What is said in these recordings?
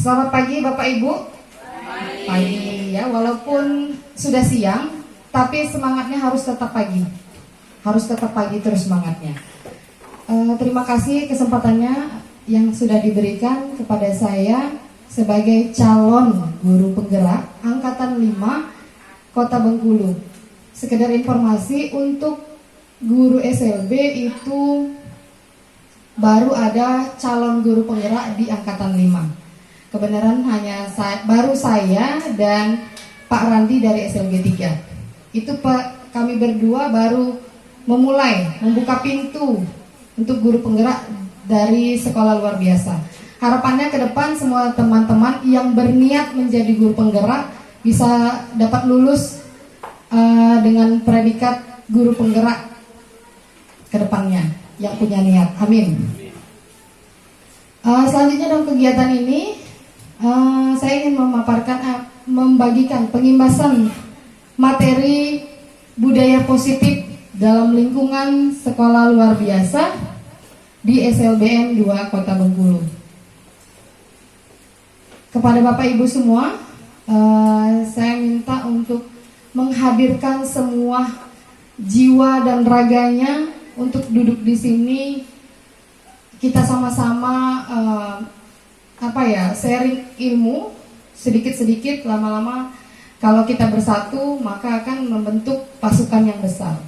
Selamat pagi Bapak Ibu. Pagi ya, walaupun sudah siang, tapi semangatnya harus tetap pagi. Harus tetap pagi terus semangatnya. Terima kasih kesempatannya yang sudah diberikan kepada saya sebagai calon guru penggerak Angkatan 5 Kota Bengkulu. Sekedar informasi, untuk guru SLB itu baru ada calon guru penggerak di Angkatan 5. Kebenaran hanya baru saya dan Pak Randi dari SLB 3. Itu kami berdua baru memulai membuka pintu untuk guru penggerak dari sekolah luar biasa. Harapannya ke depan semua teman-teman yang berniat menjadi guru penggerak bisa dapat lulus dengan predikat guru penggerak ke depannya yang punya niat. Amin. Selanjutnya dalam kegiatan ini saya ingin membagikan pengimbasan materi budaya positif dalam lingkungan sekolah luar biasa di SLBN 2 Kota Bengkulu. Kepada Bapak Ibu semua, saya minta untuk menghadirkan semua jiwa dan raganya untuk duduk di sini. Kita sama-sama sharing ilmu sedikit-sedikit. Lama-lama kalau kita bersatu maka akan membentuk pasukan yang besar.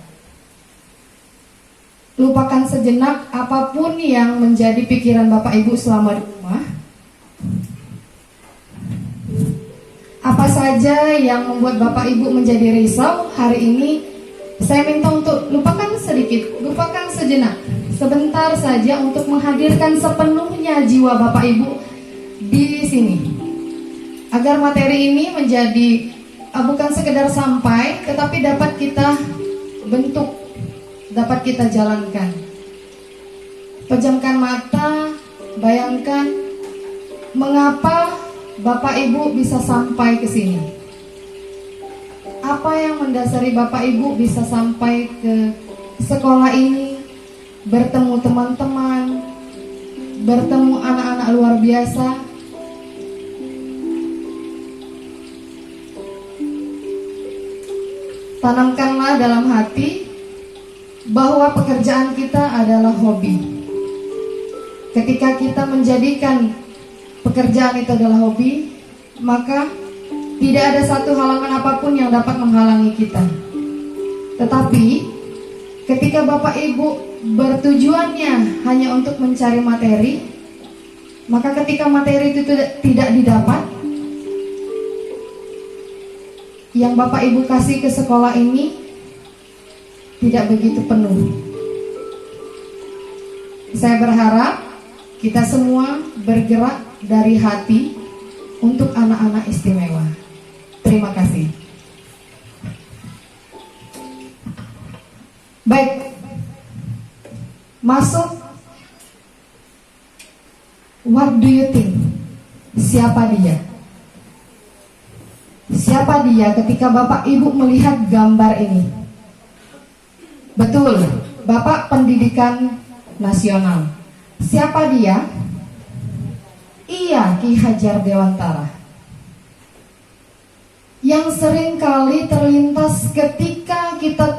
Lupakan sejenak apapun yang menjadi pikiran Bapak Ibu selama di rumah. Apa saja yang membuat Bapak Ibu menjadi risau hari ini, saya minta untuk lupakan sedikit, lupakan sejenak, sebentar saja untuk menghadirkan sepenuhnya jiwa Bapak Ibu di sini, agar materi ini menjadi bukan sekedar sampai, tetapi dapat kita bentuk, dapat kita jalankan. Pejamkan mata, bayangkan mengapa Bapak Ibu bisa sampai ke sini. Apa yang mendasari Bapak Ibu bisa sampai ke sekolah ini, bertemu teman-teman, bertemu anak-anak luar biasa. Tanamkanlah dalam hati bahwa pekerjaan kita adalah hobi. Ketika kita menjadikan pekerjaan itu adalah hobi, maka tidak ada satu halangan apapun yang dapat menghalangi kita. Tetapi ketika Bapak Ibu bertujuannya hanya untuk mencari materi, maka ketika materi itu tidak didapat, yang Bapak Ibu kasih ke sekolah ini tidak begitu penuh. Saya berharap kita semua bergerak dari hati untuk anak-anak istimewa. Terima kasih. Baik, masuk. What do you think? Siapa dia? Siapa dia ketika Bapak Ibu melihat gambar ini? Betul, Bapak Pendidikan Nasional. Siapa dia? Iya, Ki Hajar Dewantara. Yang sering kali terlintas ketika kita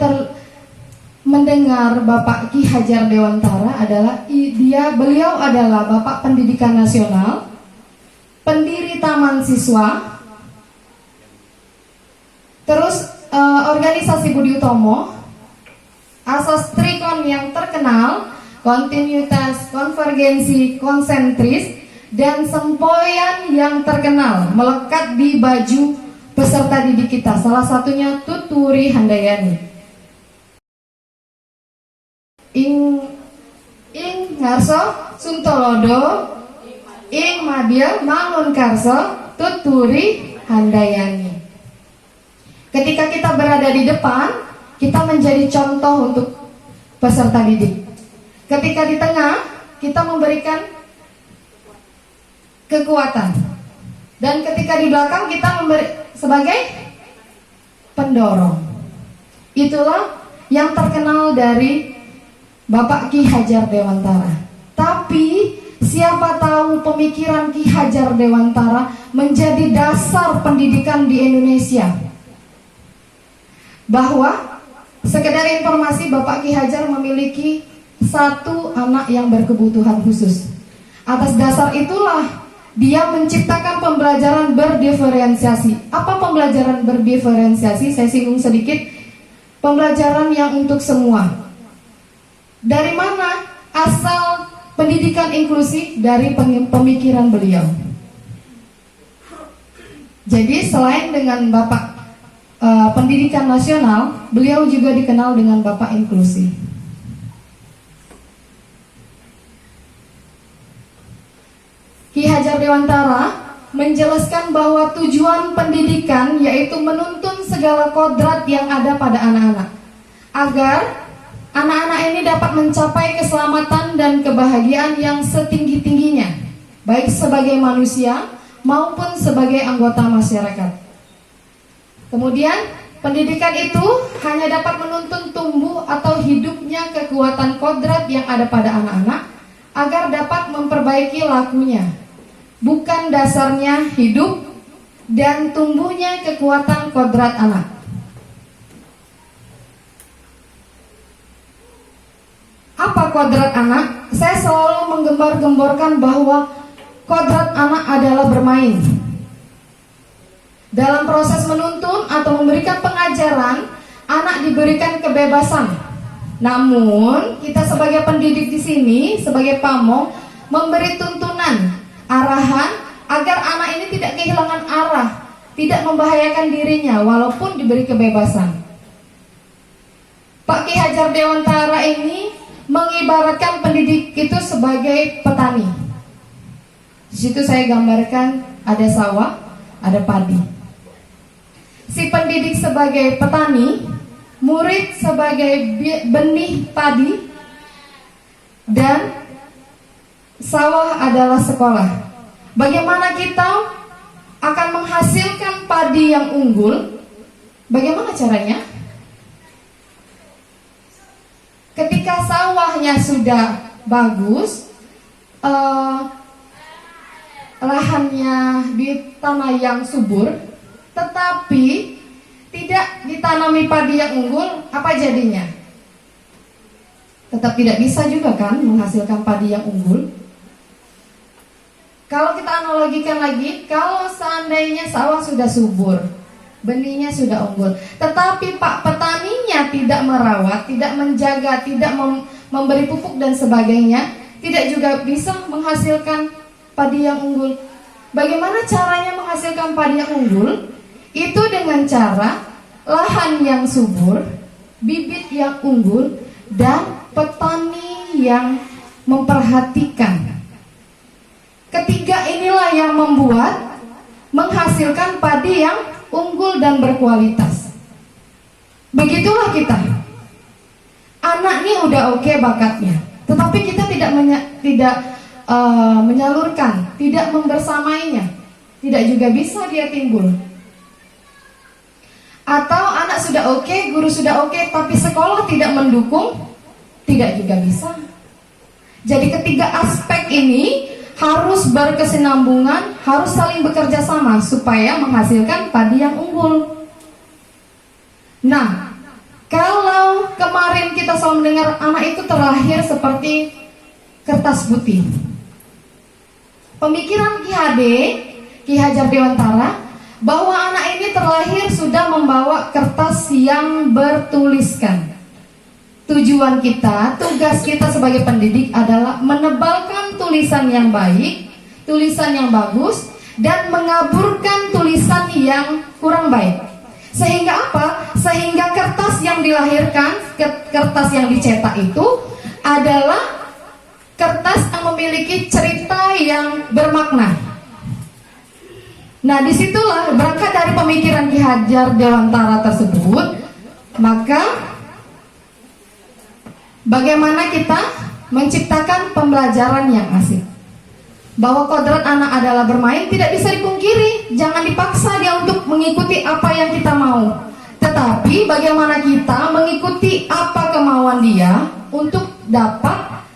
mendengar Bapak Ki Hajar Dewantara adalah beliau adalah Bapak Pendidikan Nasional, pendiri Taman Siswa, terus organisasi Budi Utomo, asas Trikon yang terkenal, kontinuitas, konvergensi, konsentris, dan sempoyan yang terkenal melekat di baju peserta didik kita. Salah satunya Tuturi Handayani. Ing ngarso Suntolodo, ing madya mangun karso Tuturi Handayani. Ketika kita berada di depan, kita menjadi contoh untuk peserta didik. Ketika di tengah, kita memberikan kekuatan. Dan ketika di belakang, kita sebagai pendorong. Itulah yang terkenal dari Bapak Ki Hajar Dewantara. Tapi Siapa tahu pemikiran Ki Hajar Dewantara menjadi dasar pendidikan di Indonesia. Bahwa sekedar informasi, Bapak Ki Hajar memiliki 1 anak yang berkebutuhan khusus. Atas dasar itulah dia menciptakan pembelajaran berdiferensiasi. Apa pembelajaran berdiferensiasi? Saya singgung sedikit. Pembelajaran yang untuk semua. Dari mana asal pendidikan inklusi? Dari pemikiran beliau. Jadi selain dengan Bapak pendidikan nasional, beliau juga dikenal dengan Bapak inklusi. Ki Hajar Dewantara menjelaskan bahwa tujuan pendidikan yaitu menuntun segala kodrat yang ada pada anak-anak, agar anak-anak ini dapat mencapai keselamatan dan kebahagiaan yang setinggi-tingginya, baik sebagai manusia maupun sebagai anggota masyarakat. Kemudian, pendidikan itu hanya dapat menuntun tumbuh atau hidupnya kekuatan kodrat yang ada pada anak-anak agar dapat memperbaiki lakunya. Bukan dasarnya hidup dan tumbuhnya kekuatan kodrat anak. Apa kodrat anak? Saya selalu menggembar-gemborkan bahwa kodrat anak adalah bermain. Dalam proses menuntun atau memberikan pengajaran, anak diberikan kebebasan. Namun, kita sebagai pendidik di sini, sebagai pamong, memberi tuntunan, arahan agar anak ini tidak kehilangan arah, tidak membahayakan dirinya walaupun diberi kebebasan. Pak Ki Hajar Dewantara ini mengibaratkan pendidik itu sebagai petani. Di situ saya gambarkan ada sawah, ada padi. Si pendidik sebagai petani, murid sebagai benih padi, dan sawah adalah sekolah. Bagaimana kita akan menghasilkan padi yang unggul? Bagaimana caranya? Ketika sawahnya sudah bagus, lahannya di tanah yang subur, tetapi tidak ditanami padi yang unggul, apa jadinya? Tetap tidak bisa juga kan menghasilkan padi yang unggul. Kalau kita analogikan lagi, kalau seandainya sawah sudah subur, benihnya sudah unggul, tetapi Pak petaninya tidak merawat, tidak menjaga, tidak memberi pupuk dan sebagainya, tidak juga bisa menghasilkan padi yang unggul. Bagaimana caranya menghasilkan padi yang unggul? Itu dengan cara lahan yang subur, bibit yang unggul, dan petani yang memperhatikan. Ketiga inilah yang membuat menghasilkan padi yang unggul dan berkualitas. Begitulah kita. Anak ini udah oke bakatnya, tetapi kita tidak menyalurkan, tidak membersamainya, tidak juga bisa dia timbul. Atau anak sudah oke, guru sudah oke, tapi sekolah tidak mendukung, tidak juga bisa. Jadi ketiga aspek ini harus berkesinambungan, harus saling bekerja sama supaya menghasilkan padi yang unggul. Nah, kalau kemarin kita selalu mendengar anak itu terlahir seperti kertas putih. Pemikiran Ki Hajar Dewantara, bahwa anak ini terlahir sudah membawa kertas yang bertuliskan. Tujuan kita, tugas kita sebagai pendidik adalah menebalkan tulisan yang baik, tulisan yang bagus, dan mengaburkan tulisan yang kurang baik. Sehingga apa? Sehingga kertas yang dilahirkan, kertas yang dicetak itu adalah kertas yang memiliki cerita yang bermakna. Nah, disitulah berangkat dari pemikiran Ki Hajar Dewantara tersebut, maka bagaimana kita menciptakan pembelajaran yang asik. Bahwa kodrat anak adalah bermain tidak bisa dipungkiri. Jangan dipaksa dia untuk mengikuti apa yang kita mau. Tetapi bagaimana kita mengikuti apa kemauan dia untuk dapat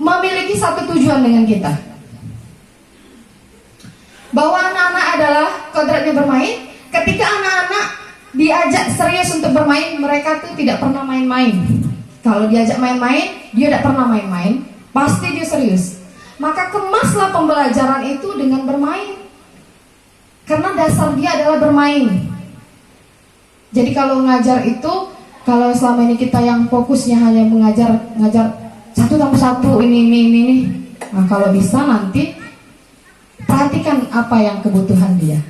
memiliki memiliki satu tujuan dengan kita, bahwa anak-anak adalah kodratnya bermain. Ketika anak-anak diajak serius untuk bermain, mereka tuh tidak pernah main-main. Kalau diajak main-main, dia tidak pernah main-main, pasti dia serius. Maka kemaslah pembelajaran itu dengan bermain, karena dasar dia adalah bermain. Jadi kalau ngajar itu, kalau selama ini kita yang fokusnya hanya ngajar 1+1 ini. Nah, kalau bisa nanti perhatikan apa yang kebutuhan dia,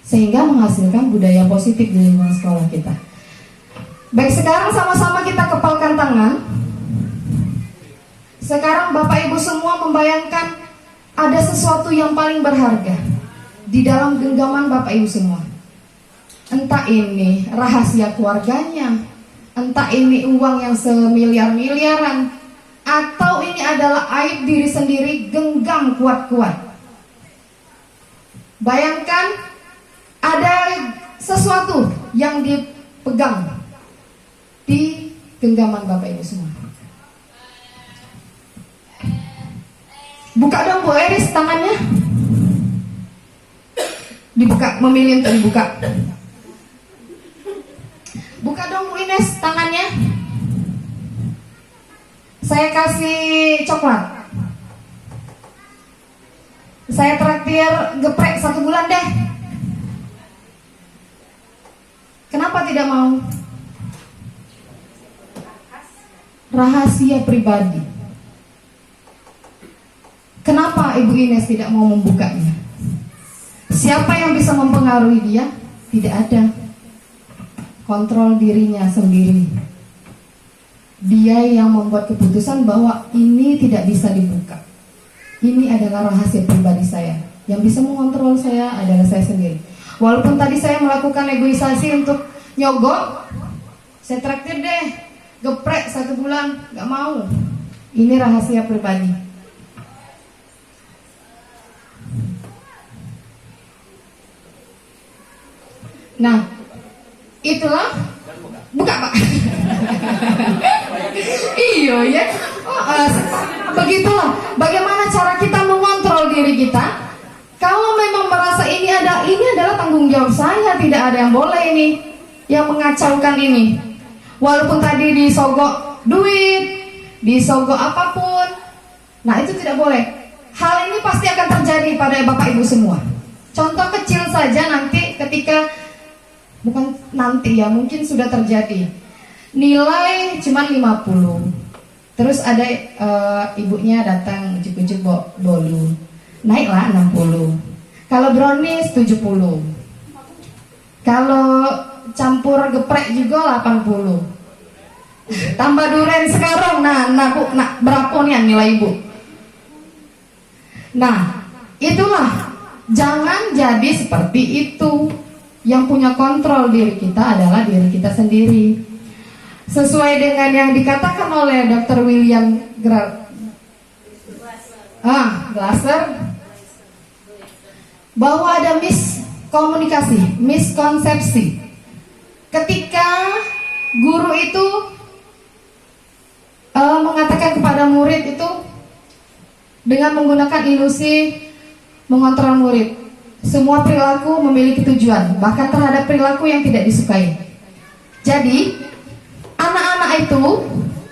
sehingga menghasilkan budaya positif di lingkungan sekolah kita. Baik, sekarang sama-sama kita kepalkan tangan. Sekarang Bapak Ibu semua membayangkan ada sesuatu yang paling berharga di dalam genggaman Bapak Ibu semua. Entah ini rahasia keluarganya, entah ini uang yang semiliar-miliaran, atau ini adalah aib diri sendiri, genggam kuat-kuat. Bayangkan ada sesuatu yang dipegang di genggaman Bapak Ibu semua. Buka dong Bu Eris tangannya. Dibuka, memilih untuk dibuka. Buka dong Bu Ines tangannya. Saya kasih coklat. Saya traktir geprek 1 bulan deh. Kenapa tidak mau? Rahasia pribadi. Kenapa Ibu Ines tidak mau membukanya? Siapa yang bisa mempengaruhi dia? Tidak ada. Kontrol dirinya sendiri. Dia yang membuat keputusan bahwa ini tidak bisa dibuka. Ini adalah rahasia pribadi saya. Yang bisa mengontrol saya adalah saya sendiri. Walaupun tadi saya melakukan negosiasi untuk nyogok, saya traktir deh, geprek 1 bulan, gak mau. Ini rahasia pribadi. Nah, itulah. Buka Pak. Iya ya. Begitulah bagaimana cara kita mengontrol diri kita. Kalau memang merasa ini adalah tanggung jawab saya, tidak ada yang boleh ini yang mengacaukan ini. Walaupun tadi disogok duit, disogok apapun, nah itu tidak boleh. Hal ini pasti akan terjadi pada Bapak Ibu semua. Contoh kecil saja nanti ketika, bukan nanti ya, mungkin sudah terjadi. Nilai cuma 50. Terus ada ibunya datang ujuk-ujuk bolu. Naiklah 60. Kalau brownies 70. Kalau campur geprek juga 80. Tambah durian sekarang. Nah Bu, berapa nih nilai Ibu? Nah, itulah. Jangan jadi seperti itu. Yang punya kontrol diri kita adalah diri kita sendiri. Sesuai dengan yang dikatakan oleh Dr. William Glasser, bahwa ada miskonsepsi. Ketika guru itu mengatakan kepada murid itu dengan menggunakan ilusi mengontrol murid. Semua perilaku memiliki tujuan, bahkan terhadap perilaku yang tidak disukai. Jadi, anak-anak itu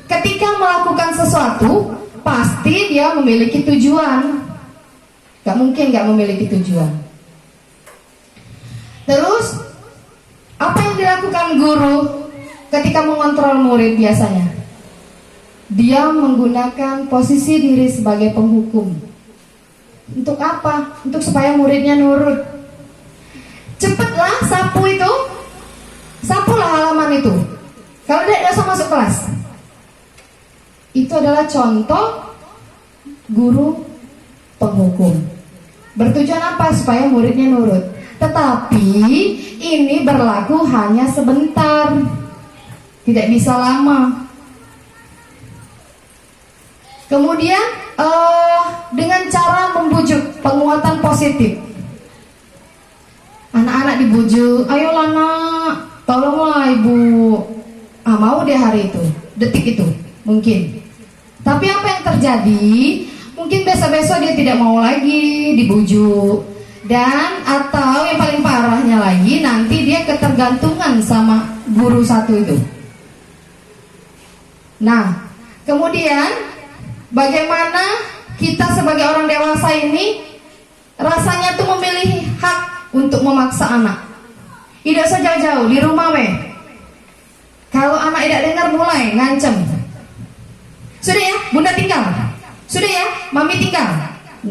ketika melakukan sesuatu, pasti dia memiliki tujuan. Gak mungkin gak memiliki tujuan. Terus, apa yang dilakukan guru ketika mengontrol murid biasanya? Dia menggunakan posisi diri sebagai penghukum. Untuk apa? Untuk supaya muridnya nurut. Cepatlah sapu itu, sapulah halaman itu. Kalau dia usah masuk kelas. Itu adalah contoh guru penghukum. Bertujuan apa? Supaya muridnya nurut. Tetapi ini berlaku hanya sebentar, tidak bisa lama. Kemudian dengan cara membujuk, penguatan positif. Anak-anak dibujuk, ayolah nak, tolonglah ibu. Mau deh hari itu, detik itu, mungkin. Tapi apa yang terjadi? Mungkin besok-besok dia tidak mau lagi dibujuk. Dan atau yang paling parahnya lagi, nanti dia ketergantungan sama guru satu itu. Nah, kemudian bagaimana kita sebagai orang dewasa ini rasanya tuh memilih hak untuk memaksa anak. Tidak usah jauh-jauh, di rumah weh. Kalau anak tidak dengar mulai ngancem. Sudah ya, bunda tinggal. Sudah ya, mami tinggal.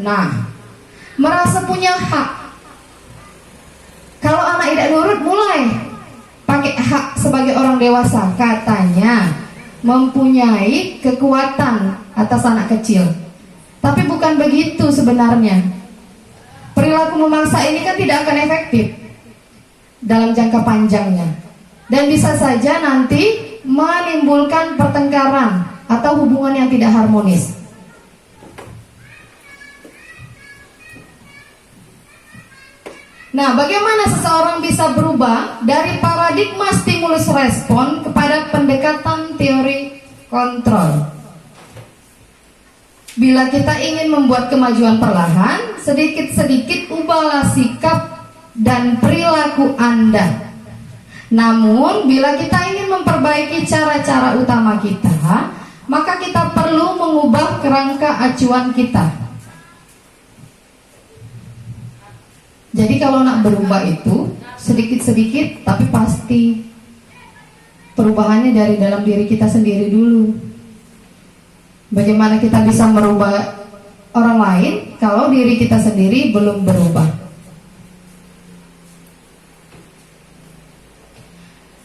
Nah, merasa punya hak. Kalau anak tidak nurut mulai pakai hak sebagai orang dewasa. Katanya mempunyai kekuatan atas anak kecil. Tapi bukan begitu sebenarnya. Perilaku memaksa ini kan tidak akan efektif dalam jangka panjangnya. Dan bisa saja nanti menimbulkan pertengkaran atau hubungan yang tidak harmonis. Nah, bagaimana seseorang bisa berubah dari paradigma stimulus respon kepada pendekatan teori kontrol? Bila kita ingin membuat kemajuan perlahan, sedikit-sedikit ubahlah sikap dan perilaku Anda. Namun, bila kita ingin memperbaiki cara-cara utama kita, maka kita perlu mengubah kerangka acuan kita. Jadi kalau nak berubah itu sedikit-sedikit, tapi pasti perubahannya dari dalam diri kita sendiri dulu. Bagaimana kita bisa merubah orang lain kalau diri kita sendiri belum berubah?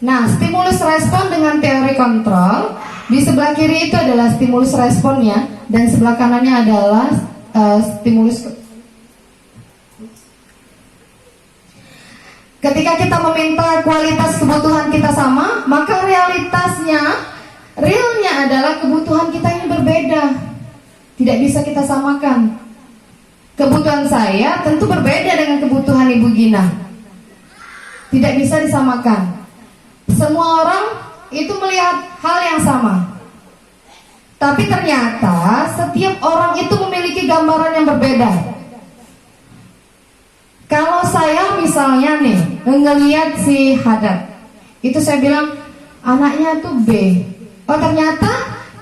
Nah, stimulus respon dengan teori kontrol. Di sebelah kiri itu adalah stimulus responnya, dan sebelah kanannya adalah stimulus. Ketika kita meminta kualitas kebutuhan kita sama, maka realnya adalah kebutuhan kita ini berbeda. Tidak bisa kita samakan. Kebutuhan saya tentu berbeda dengan kebutuhan Ibu Gina. Tidak bisa disamakan. Semua orang itu melihat hal yang sama. Tapi ternyata setiap orang itu memiliki gambaran yang berbeda. Kalau saya misalnya nih ngelihat si Haddad, itu saya bilang anaknya tuh B. Oh, ternyata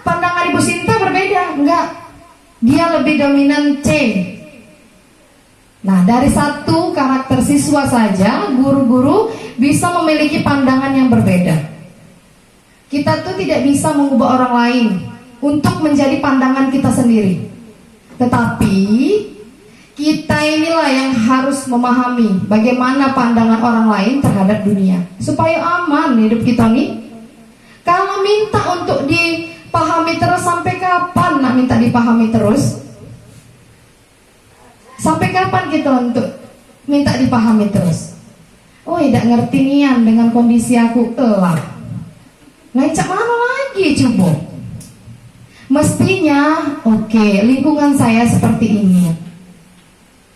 pandangan Ibu Sinta berbeda. Enggak, dia lebih dominan C. Nah, dari satu karakter siswa saja guru-guru bisa memiliki pandangan yang berbeda. Kita tuh tidak bisa mengubah orang lain untuk menjadi pandangan kita sendiri. Tetapi kita inilah yang harus memahami bagaimana pandangan orang lain terhadap dunia, supaya aman hidup kita nih. Kalau minta untuk dipahami terus, sampai kapan nak minta dipahami terus? Sampai kapan kita untuk minta dipahami terus? Oh, tidak ngerti nian dengan kondisi aku telah. Nah, cak mana lagi coba? Mestinya oke, lingkungan saya seperti ini.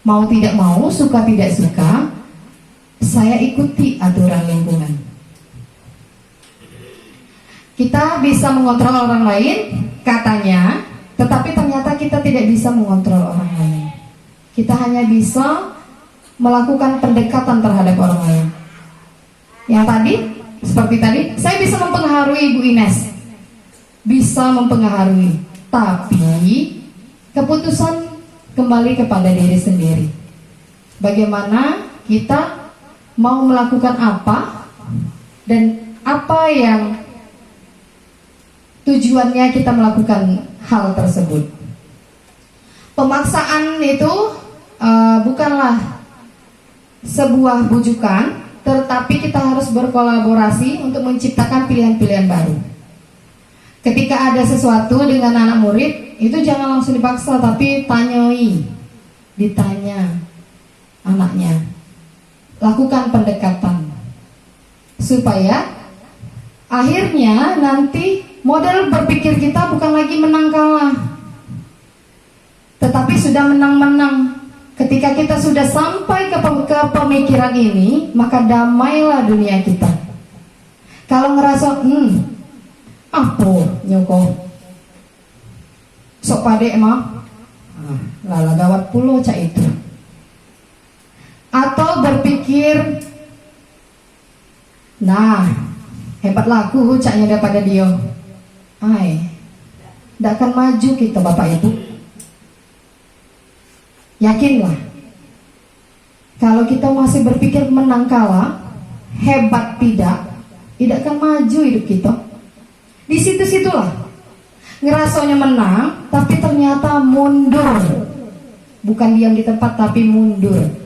Mau tidak mau, suka tidak suka, saya ikuti aturan lingkungan. Kita bisa mengontrol orang lain, katanya, tetapi ternyata kita tidak bisa mengontrol orang lain. Kita hanya bisa melakukan pendekatan terhadap orang lain. Yang tadi, seperti tadi, saya bisa mempengaruhi Ibu Ines, bisa mempengaruhi, tapi keputusan kembali kepada diri sendiri. Bagaimana kita mau melakukan apa dan apa yang tujuannya kita melakukan hal tersebut. Pemaksaan itu bukanlah sebuah bujukan, tetapi kita harus berkolaborasi untuk menciptakan pilihan-pilihan baru. Ketika ada sesuatu dengan anak murid, itu jangan langsung dipaksa, tapi ditanya anaknya, lakukan pendekatan, supaya akhirnya nanti model berpikir kita bukan lagi menang kalah, tetapi sudah menang-menang. Ketika kita sudah sampai ke pemikiran ini, maka damailah dunia kita. Kalau ngerasa apa nyoko, sok pade emang lala gawat pulo cak itu. Atau berpikir, nah hebat laku caknya daripada dia, tidak akan maju kita bapak ibu. Yakinlah, kalau kita masih berpikir menang kalah, hebat tidak akan maju hidup kita. Di situ-situlah ngerasanya menang, tapi ternyata mundur. Bukan diam di tempat, tapi mundur.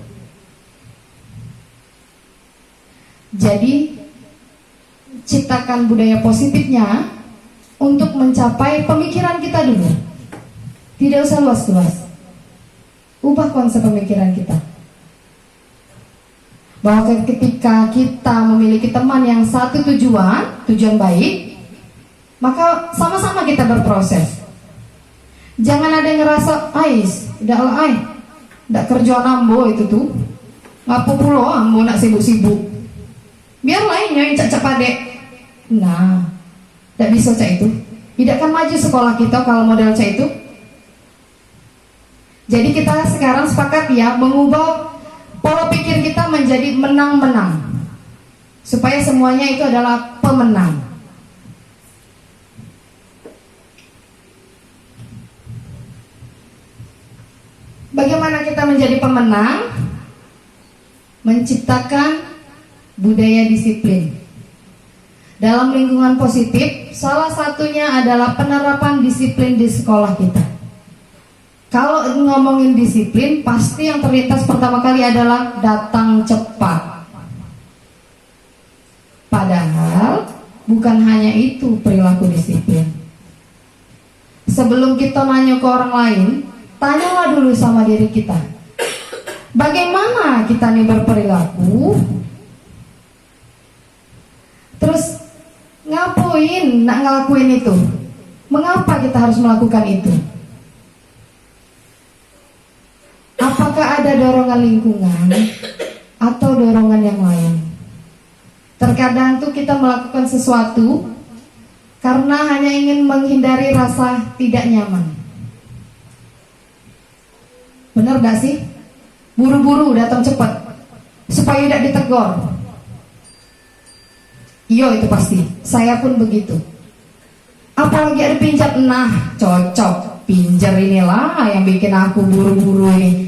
Jadi, ciptakan budaya positifnya untuk mencapai pemikiran kita dulu. Tidak usah luas-luas. Ubah konsep pemikiran kita. Bahwa ketika kita memiliki teman yang satu tujuan baik, maka sama-sama kita berproses. Jangan ada yang ngerasa, tidak kerja nambo itu tuh, ngapu pulo ambo nak sibuk-sibuk. Biar lainnya yang cak-cak padek. Nah, tidak bisa cak itu. Tidak akan maju sekolah kita kalau model cak itu. Jadi kita sekarang sepakat ya, mengubah pola pikir kita menjadi menang-menang, supaya semuanya itu adalah pemenang. Bagaimana kita menjadi pemenang? Menciptakan budaya disiplin. Dalam lingkungan positif, salah satunya adalah penerapan disiplin di sekolah kita. Kalau ngomongin disiplin, pasti yang terlintas pertama kali adalah datang cepat. Padahal bukan hanya itu perilaku disiplin. Sebelum kita nanya ke orang lain, tanyalah dulu sama diri kita. Bagaimana kita nih berperilaku? Terus ngapain nak ngelakuin itu? Mengapa kita harus melakukan itu? Apakah ada dorongan lingkungan atau dorongan yang lain? Terkadang tuh kita melakukan sesuatu karena hanya ingin menghindari rasa tidak nyaman. Benar gak sih? Buru-buru datang cepat supaya tidak ditegur. Iya itu pasti. Saya pun begitu. Apalagi ada pinjat, nah cocok. Pinjar inilah yang bikin aku buru-buru ini.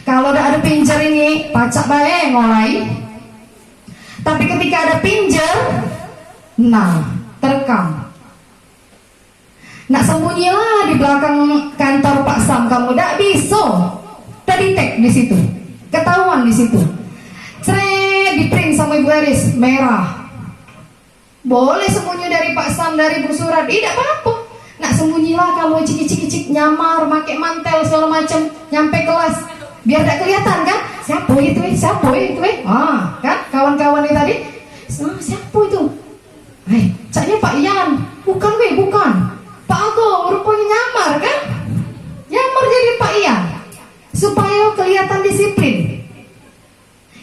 Kalau udah ada pinjar ini, pacak bae ngolai. Tapi ketika ada pinjar, nah terekam. Nak sembunyilah di belakang kantor Pak Sam, kamu tidak bisa. Tadi tek di situ, ketahuan di situ. Cret, di print sama Ibu Eris merah. Boleh sembunyi dari Pak Sam, dari Bu Surat, tidak apa-apa. Nak sembunyilah kamu cicik-cicik nyamar, pakai mantel segala macam, nyampe kelas, biar tidak kelihatan kan? Siapa itu? Siapa itu? Kan kawan-kawan ini tadi, siapa itu? Caknya Pak Ian, bukan bukan. Pak Agung rupanya nyamar kan? Nyamar jadi Pak Ian, supaya kelihatan disiplin.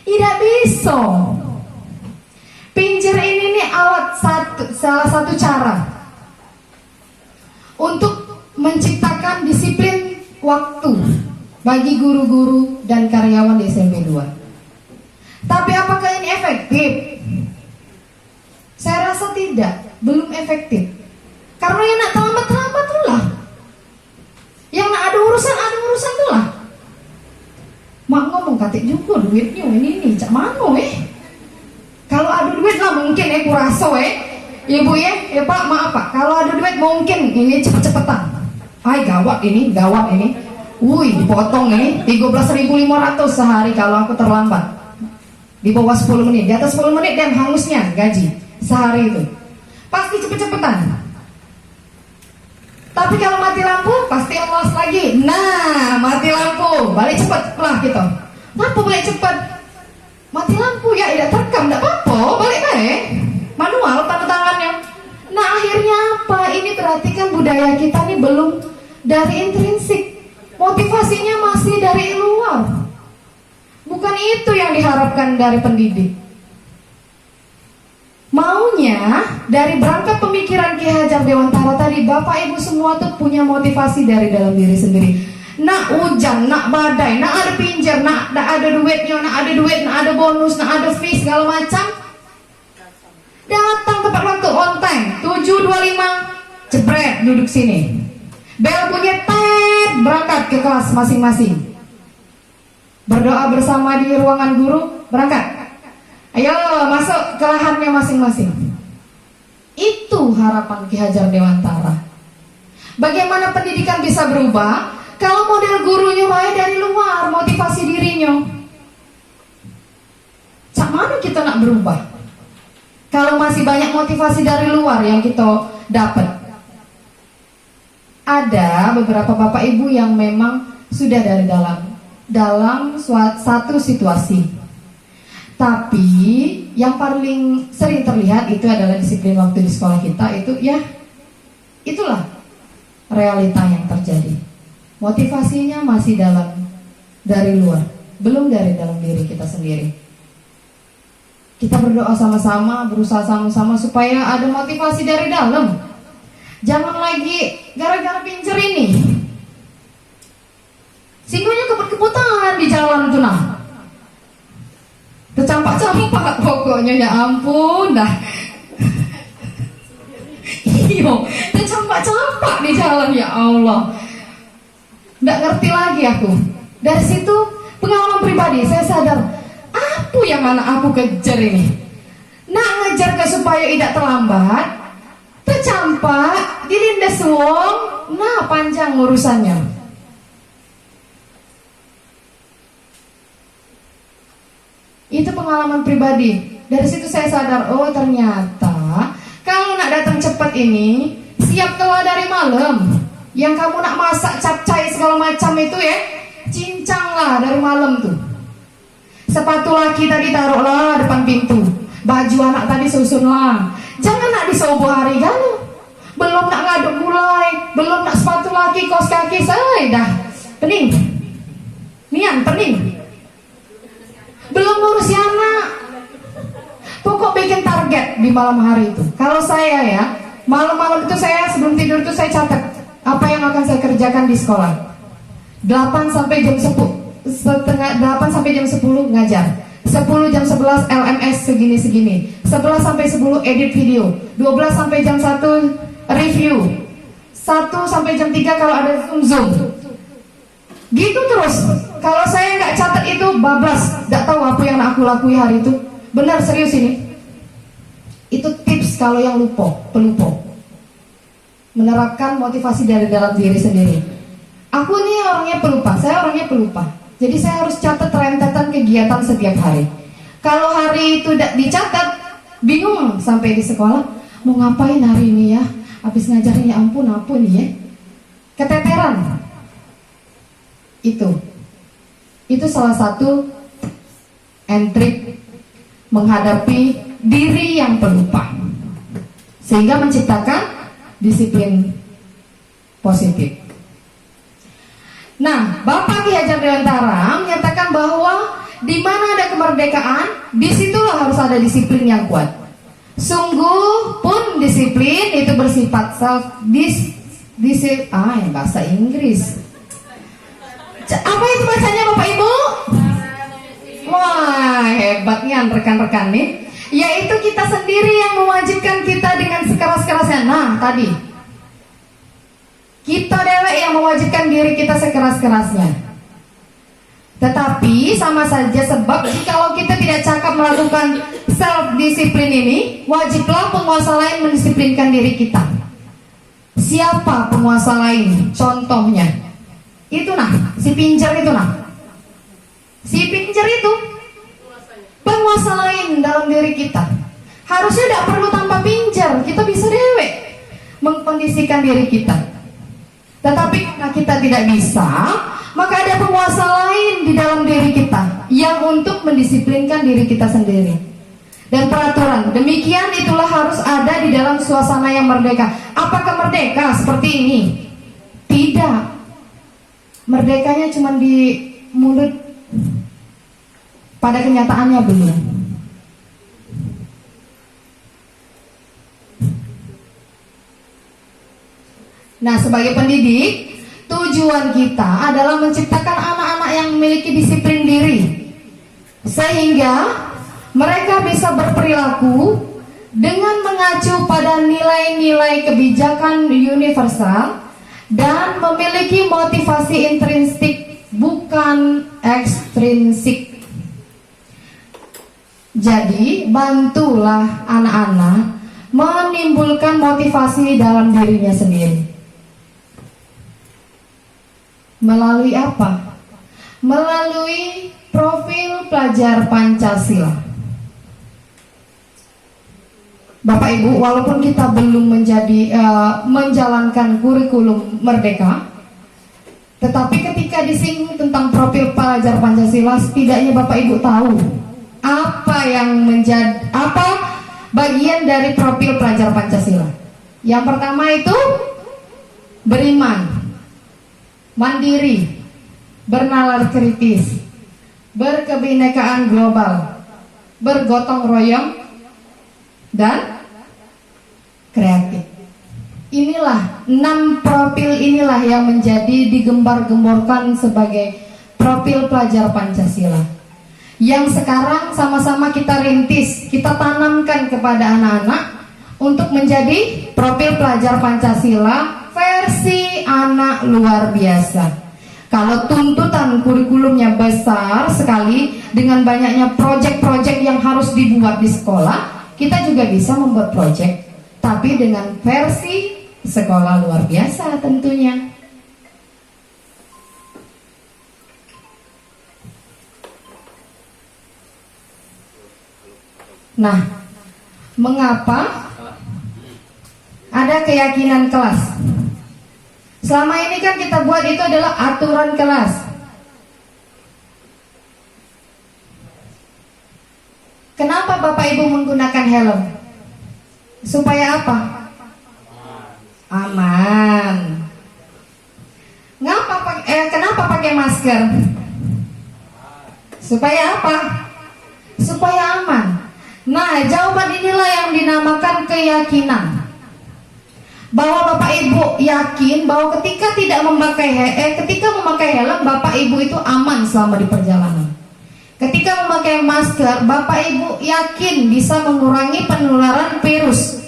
Tidak bisa. Pinjer ini nih salah satu cara untuk menciptakan disiplin waktu bagi guru-guru dan karyawan di SMP 2. Tapi apakah ini efektif? Saya rasa tidak, belum efektif. Karena yang nak terlambat lah. Yang nak ada urusan lah. Mak ngomong katik juga duitnya ini cak mano Kalau ada duit lah mungkin kuraso Ibu Pak maaf Pak, kalau ada duit mungkin ini cepet-cepetan. Gawat ini. Dipotong ini 13.500 sehari kalau aku terlambat. Di bawah 10 menit, di atas 10 menit dan hangusnya gaji sehari itu. Pasti cepet-cepetan. Tapi kalau mati lampu pasti los lagi. Nah, mati lampu, balik cepet lah kita. Kenapa balik cepet? Mati lampu ya tidak terekam, tidak apa-apa, balik manual tanda tangannya. Nah akhirnya apa? Ini berarti kan budaya kita ini belum dari intrinsik, motivasinya masih dari luar. Bukan itu yang diharapkan dari pendidik. Maunya dari berangkat pemikiran Ki Hajar Dewantara tadi, Bapak Ibu semua tuh punya motivasi dari dalam diri sendiri. Nak hujan, nak badai, nak ada pinjam, nak ada duitnya, nak ada duit, nak ada bonus, nak ada fee segala macam, datang tepat waktu, on time, 7.25, jebret duduk sini. Bel bunyi, tet, berangkat ke kelas masing-masing. Berdoa bersama di ruangan guru, berangkat. Ayo masuk ke lahannya masing-masing. Itu harapan Ki Hajar Dewantara. Bagaimana pendidikan bisa berubah kalau model gurunya wae dari luar, motivasi dirinya? Cak mana kita nak berubah kalau masih banyak motivasi dari luar yang kita dapat? Ada beberapa bapak ibu yang memang sudah dari dalam satu situasi, tapi yang paling sering terlihat itu adalah disiplin waktu di sekolah kita. Itu ya, itulah realita yang terjadi. Motivasinya masih dari luar, belum dari dalam diri kita sendiri. Kita berdoa sama-sama, berusaha sama-sama supaya ada motivasi dari dalam. Jangan lagi gara-gara pincer ini singonya kebut-kebutan di jalan tuh nah, tercampak-campak pokoknya, ya ampun dah. Iyo, tercampak-campak di jalan, ya Allah. Nggak ngerti lagi aku. Dari situ pengalaman pribadi saya sadar, apa yang mana aku kejar ini. Nak ngejar ke supaya tidak terlambat, tercampak, dilindas wong, nah panjang urusannya. Itu pengalaman pribadi. Dari situ saya sadar, oh ternyata kalau nak datang cepat ini, siap keluar dari malam. Yang kamu nak masak capcay segala macam itu ya, cincanglah dari malam tuh. Sepatu laki tadi taruhlah depan pintu, baju anak tadi susunlah. Jangan nak disobo hari galuh. Belum nak ngaduk gulai, belum nak sepatu laki, kos kaki, saya dah pening. Nian pening. Belum ngurus anak. Pokok bikin target di malam hari itu. Kalau saya ya, malam-malam itu saya sebelum tidur itu saya catat apa yang akan saya kerjakan di sekolah. 8 sampai jam 10, setengah 8 sampai jam 10 ngajar. 10 jam 11 LMS segini-segini. 11 sampai 10 edit video. 12 sampai jam 1 review. 1 sampai jam 3 kalau ada Zoom. Gitu terus. Kalau saya nggak catat itu bablas, nggak tahu apa yang aku lakui hari itu. Benar, serius ini. Itu tips kalau yang pelupo. Menerapkan motivasi dari dalam diri sendiri. Aku nih orangnya pelupa, saya orangnya pelupa. Jadi saya harus catat rentetan kegiatan setiap hari. Kalau hari itu tidak dicatat, bingung sampai di sekolah mau ngapain hari ini ya. Habis ngajarnya, ya ampun ya. Keteteran. Itu salah satu trik menghadapi diri yang pelupa, sehingga menciptakan disiplin positif. Nah, Bapak Ki Hajar Dewantara menyatakan bahwa di mana ada kemerdekaan, disitulah harus ada disiplin yang kuat. Sungguh pun disiplin itu bersifat bahasa Inggris. Apa itu bahasanya Bapak Ibu? Wah, hebatnya rekan-rekan nih. Yaitu kita sendiri yang mewajibkan kita dengan sekeras-kerasnya. Nah, tadi kita dewek yang mewajibkan diri kita sekeras-kerasnya. Tetapi sama saja, sebab jikalau kita tidak cakap melakukan self-disiplin ini, wajiblah penguasa lain mendisiplinkan diri kita. Siapa penguasa lain? Contohnya itu nah, si pinjer itu nah. Si pinjer itu penguasa lain dalam diri kita. Harusnya tidak perlu tanpa pinjer, kita bisa dewek mengkondisikan diri kita. Tetapi karena kita tidak bisa, maka ada penguasa lain di dalam diri kita yang untuk mendisiplinkan diri kita sendiri. Dan peraturan demikian itulah harus ada di dalam suasana yang merdeka. Apakah merdeka seperti ini? Tidak. Merdekanya cuma di mulut, pada kenyataannya belum. Nah, sebagai pendidik, tujuan kita adalah menciptakan anak-anak yang memiliki disiplin diri, sehingga mereka bisa berperilaku dengan mengacu pada nilai-nilai kebijakan universal dan memiliki motivasi intrinsik bukan ekstrinsik. Jadi, bantulah anak-anak menimbulkan motivasi dalam dirinya sendiri. Melalui apa? Melalui profil pelajar Pancasila. Bapak Ibu, walaupun kita belum menjalankan kurikulum merdeka, tetapi ketika disinggung tentang profil pelajar Pancasila, setidaknya Bapak Ibu tahu apa bagian dari profil pelajar Pancasila. Yang pertama itu beriman, mandiri, bernalar kritis, berkebinekaan global, bergotong royong, dan kreatif. Inilah 6 profil inilah yang menjadi digembar-gemborkan sebagai profil pelajar Pancasila, yang sekarang sama-sama kita rintis, kita tanamkan kepada anak-anak untuk menjadi profil pelajar Pancasila versi anak luar biasa. Kalau tuntutan kurikulumnya besar sekali dengan banyaknya proyek-proyek yang harus dibuat di sekolah, kita juga bisa membuat proyek, tapi dengan versi sekolah luar biasa tentunya. Nah, mengapa ada keyakinan kelas? Selama ini kan kita buat itu adalah aturan kelas. Kenapa Bapak Ibu menggunakan helm? Supaya apa? Aman. Kenapa pakai masker? Supaya apa? Supaya aman. Nah, jawaban inilah yang dinamakan keyakinan. Bahwa Bapak Ibu yakin bahwa ketika memakai helm, Bapak Ibu itu aman selama di perjalanan. Ketika memakai masker, Bapak Ibu yakin bisa mengurangi penularan virus.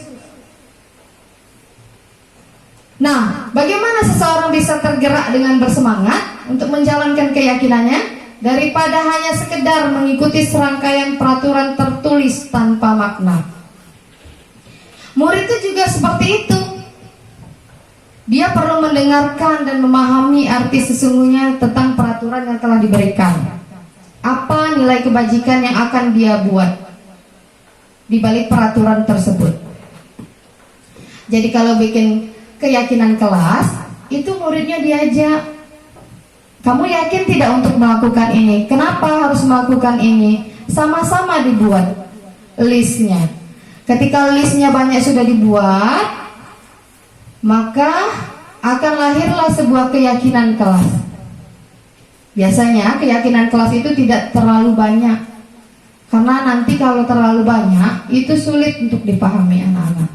Nah, bagaimana seseorang bisa tergerak dengan bersemangat untuk menjalankan keyakinannya daripada hanya sekedar mengikuti serangkaian peraturan tertulis tanpa makna? Murid itu juga seperti itu. Dia perlu mendengarkan dan memahami arti sesungguhnya tentang peraturan yang telah diberikan. Apa nilai kebajikan yang akan dia buat di balik peraturan tersebut. Jadi kalau bikin keyakinan kelas, itu muridnya diajak, kamu yakin tidak untuk melakukan ini? Kenapa harus melakukan ini? Sama-sama dibuat listnya. Ketika listnya banyak sudah dibuat, maka akan lahirlah sebuah keyakinan kelas. Biasanya keyakinan kelas itu tidak terlalu banyak, karena nanti kalau terlalu banyak itu sulit untuk dipahami anak-anak.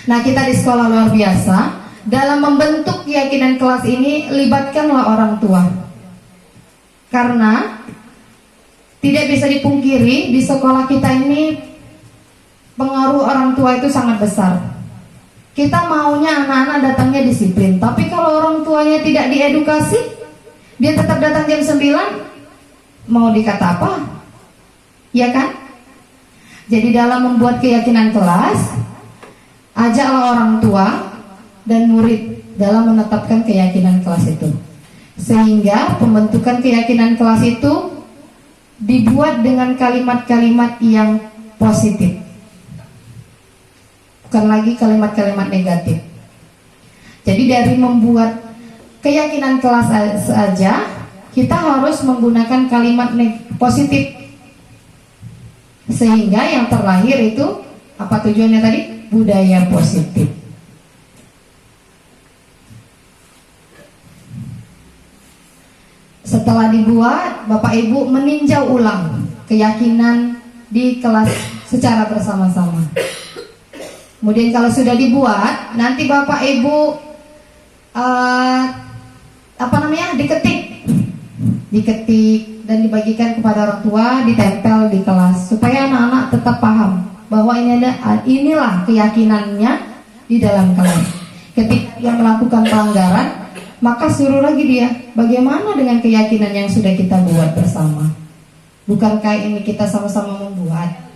Nah, kita di sekolah luar biasa, dalam membentuk keyakinan kelas ini libatkanlah orang tua. Karena tidak bisa dipungkiri di sekolah kita ini pengaruh orang tua itu sangat besar. Kita maunya anak-anak datangnya disiplin, tapi kalau orang tuanya tidak diedukasi, dia tetap datang jam 9, mau dikata apa? Ya kan? Jadi dalam membuat keyakinan kelas, ajaklah orang tua dan murid dalam menetapkan keyakinan kelas itu, sehingga pembentukan keyakinan kelas itu dibuat dengan kalimat-kalimat yang positif, bukan lagi kalimat-kalimat negatif. Jadi dari membuat keyakinan kelas saja, kita harus menggunakan kalimat positif, sehingga yang terlahir itu apa tujuannya tadi? Budaya positif. Setelah dibuat, Bapak Ibu meninjau ulang keyakinan di kelas secara bersama-sama. Kemudian kalau sudah dibuat, nanti Bapak Ibu diketik dan dibagikan kepada orang tua, ditempel di kelas supaya anak-anak tetap paham bahwa inilah keyakinannya di dalam kelas. Ketika dia melakukan pelanggaran, maka suruh lagi dia, bagaimana dengan keyakinan yang sudah kita buat bersama? Bukankah ini kita sama-sama membuat?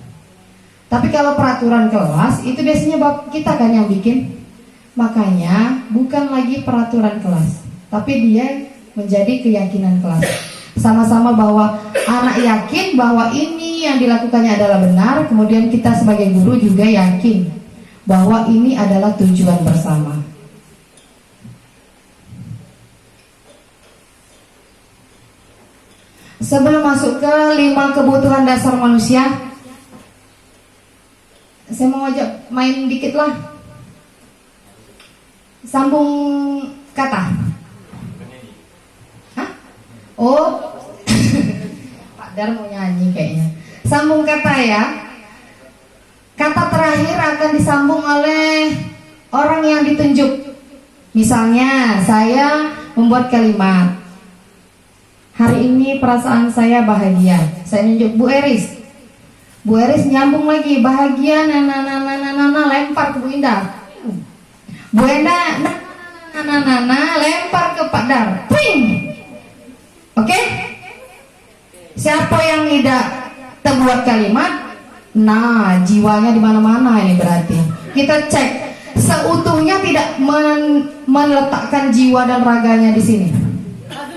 Tapi kalau peraturan kelas itu biasanya kita kan yang bikin. Makanya bukan lagi peraturan kelas, tapi dia menjadi keyakinan kelas. Sama-sama bahwa anak yakin bahwa ini yang dilakukannya adalah benar. Kemudian kita sebagai guru juga yakin bahwa ini adalah tujuan bersama. Sebelum masuk ke 5 kebutuhan dasar manusia, saya mau ajak main dikit lah. Sambung kata. Hah? Oh, Pak Dar mau nyanyi kayaknya. Sambung kata ya. Kata terakhir akan disambung oleh orang yang ditunjuk. Misalnya saya membuat kalimat, hari ini perasaan saya bahagia. Saya nunjuk Bu Eris. Bu Eris nyambung lagi, bahagia lempar ke Bu Indah. Bu Indah lempar ke Pak Dar. Oke? Siapa yang tidak terbuat kalimat, nah jiwanya di mana-mana ini berarti. Kita cek seutuhnya tidak meletakkan jiwa dan raganya di sini.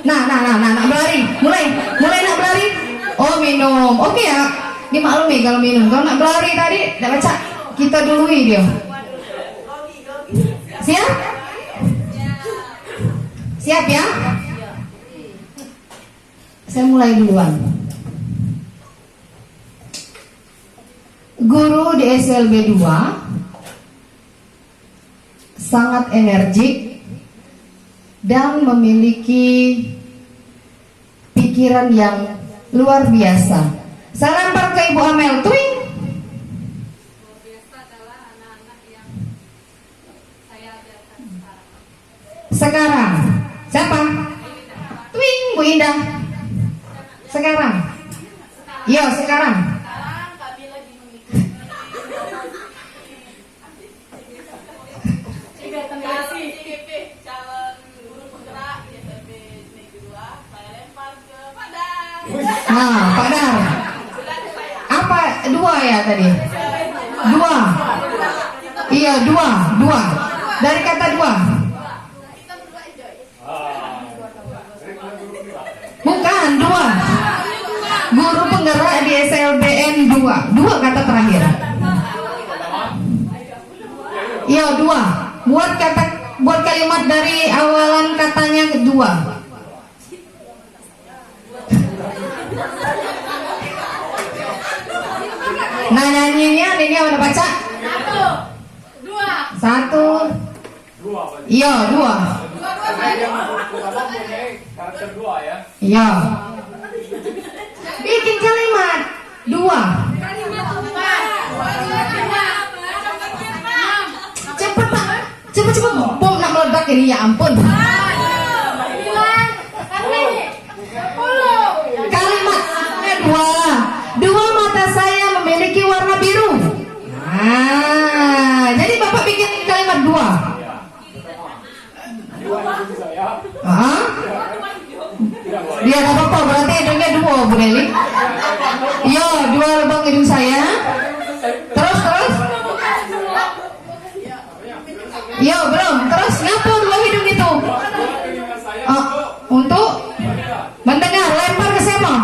Nah, nak berlari, mulai nak berlari. Oh minum, oke ya, dimaklumi kalau minum. Kalau nak berlari tadi, tidak baca, kita dului dia. Siap? Siap ya? Saya mulai duluan. Guru di SLB 2 sangat energik dan memiliki pikiran yang luar biasa. Saya lempar ke Ibu Amel, twing. Luar biasa adalah anak-anak yang saya ajarkan Sekarang, siapa? Twing, Bu Indah. Sekarang. Iya, sekarang. kami lagi mengikuti CGP calon guru penggerak di SMP Negeri 2. Saya lempar ke Padang. Nah, Pak Dar. Apa? 2 ya tadi? 2. Iya, 2. Dari kata 2. Bukan, 2. Guru penggerak di SLBN 2. 2 kata terakhir. Iya, 2. Buat kalimat dari awalan katanya 2. Nah, nyanyinya ini udah baca? 1. Iya, 2. Karakter 2 ya. Iya. Bikin kalimat 2. Cepet Pak. Cepet. Bom nak meledak ini, ya ampun. Kalimatnya 2. 2 mata saya memiliki warna biru. Nah, jadi Bapak bikin kalimat 2. Hah? Dia gak apa-apa, berarti hidungnya 2, Bu Nelly. Yo, 2 lubang hidung saya. Terus. Yo, belum. Terus ngapa 2 hidung itu? Untuk mendengar, lempar ke siapa?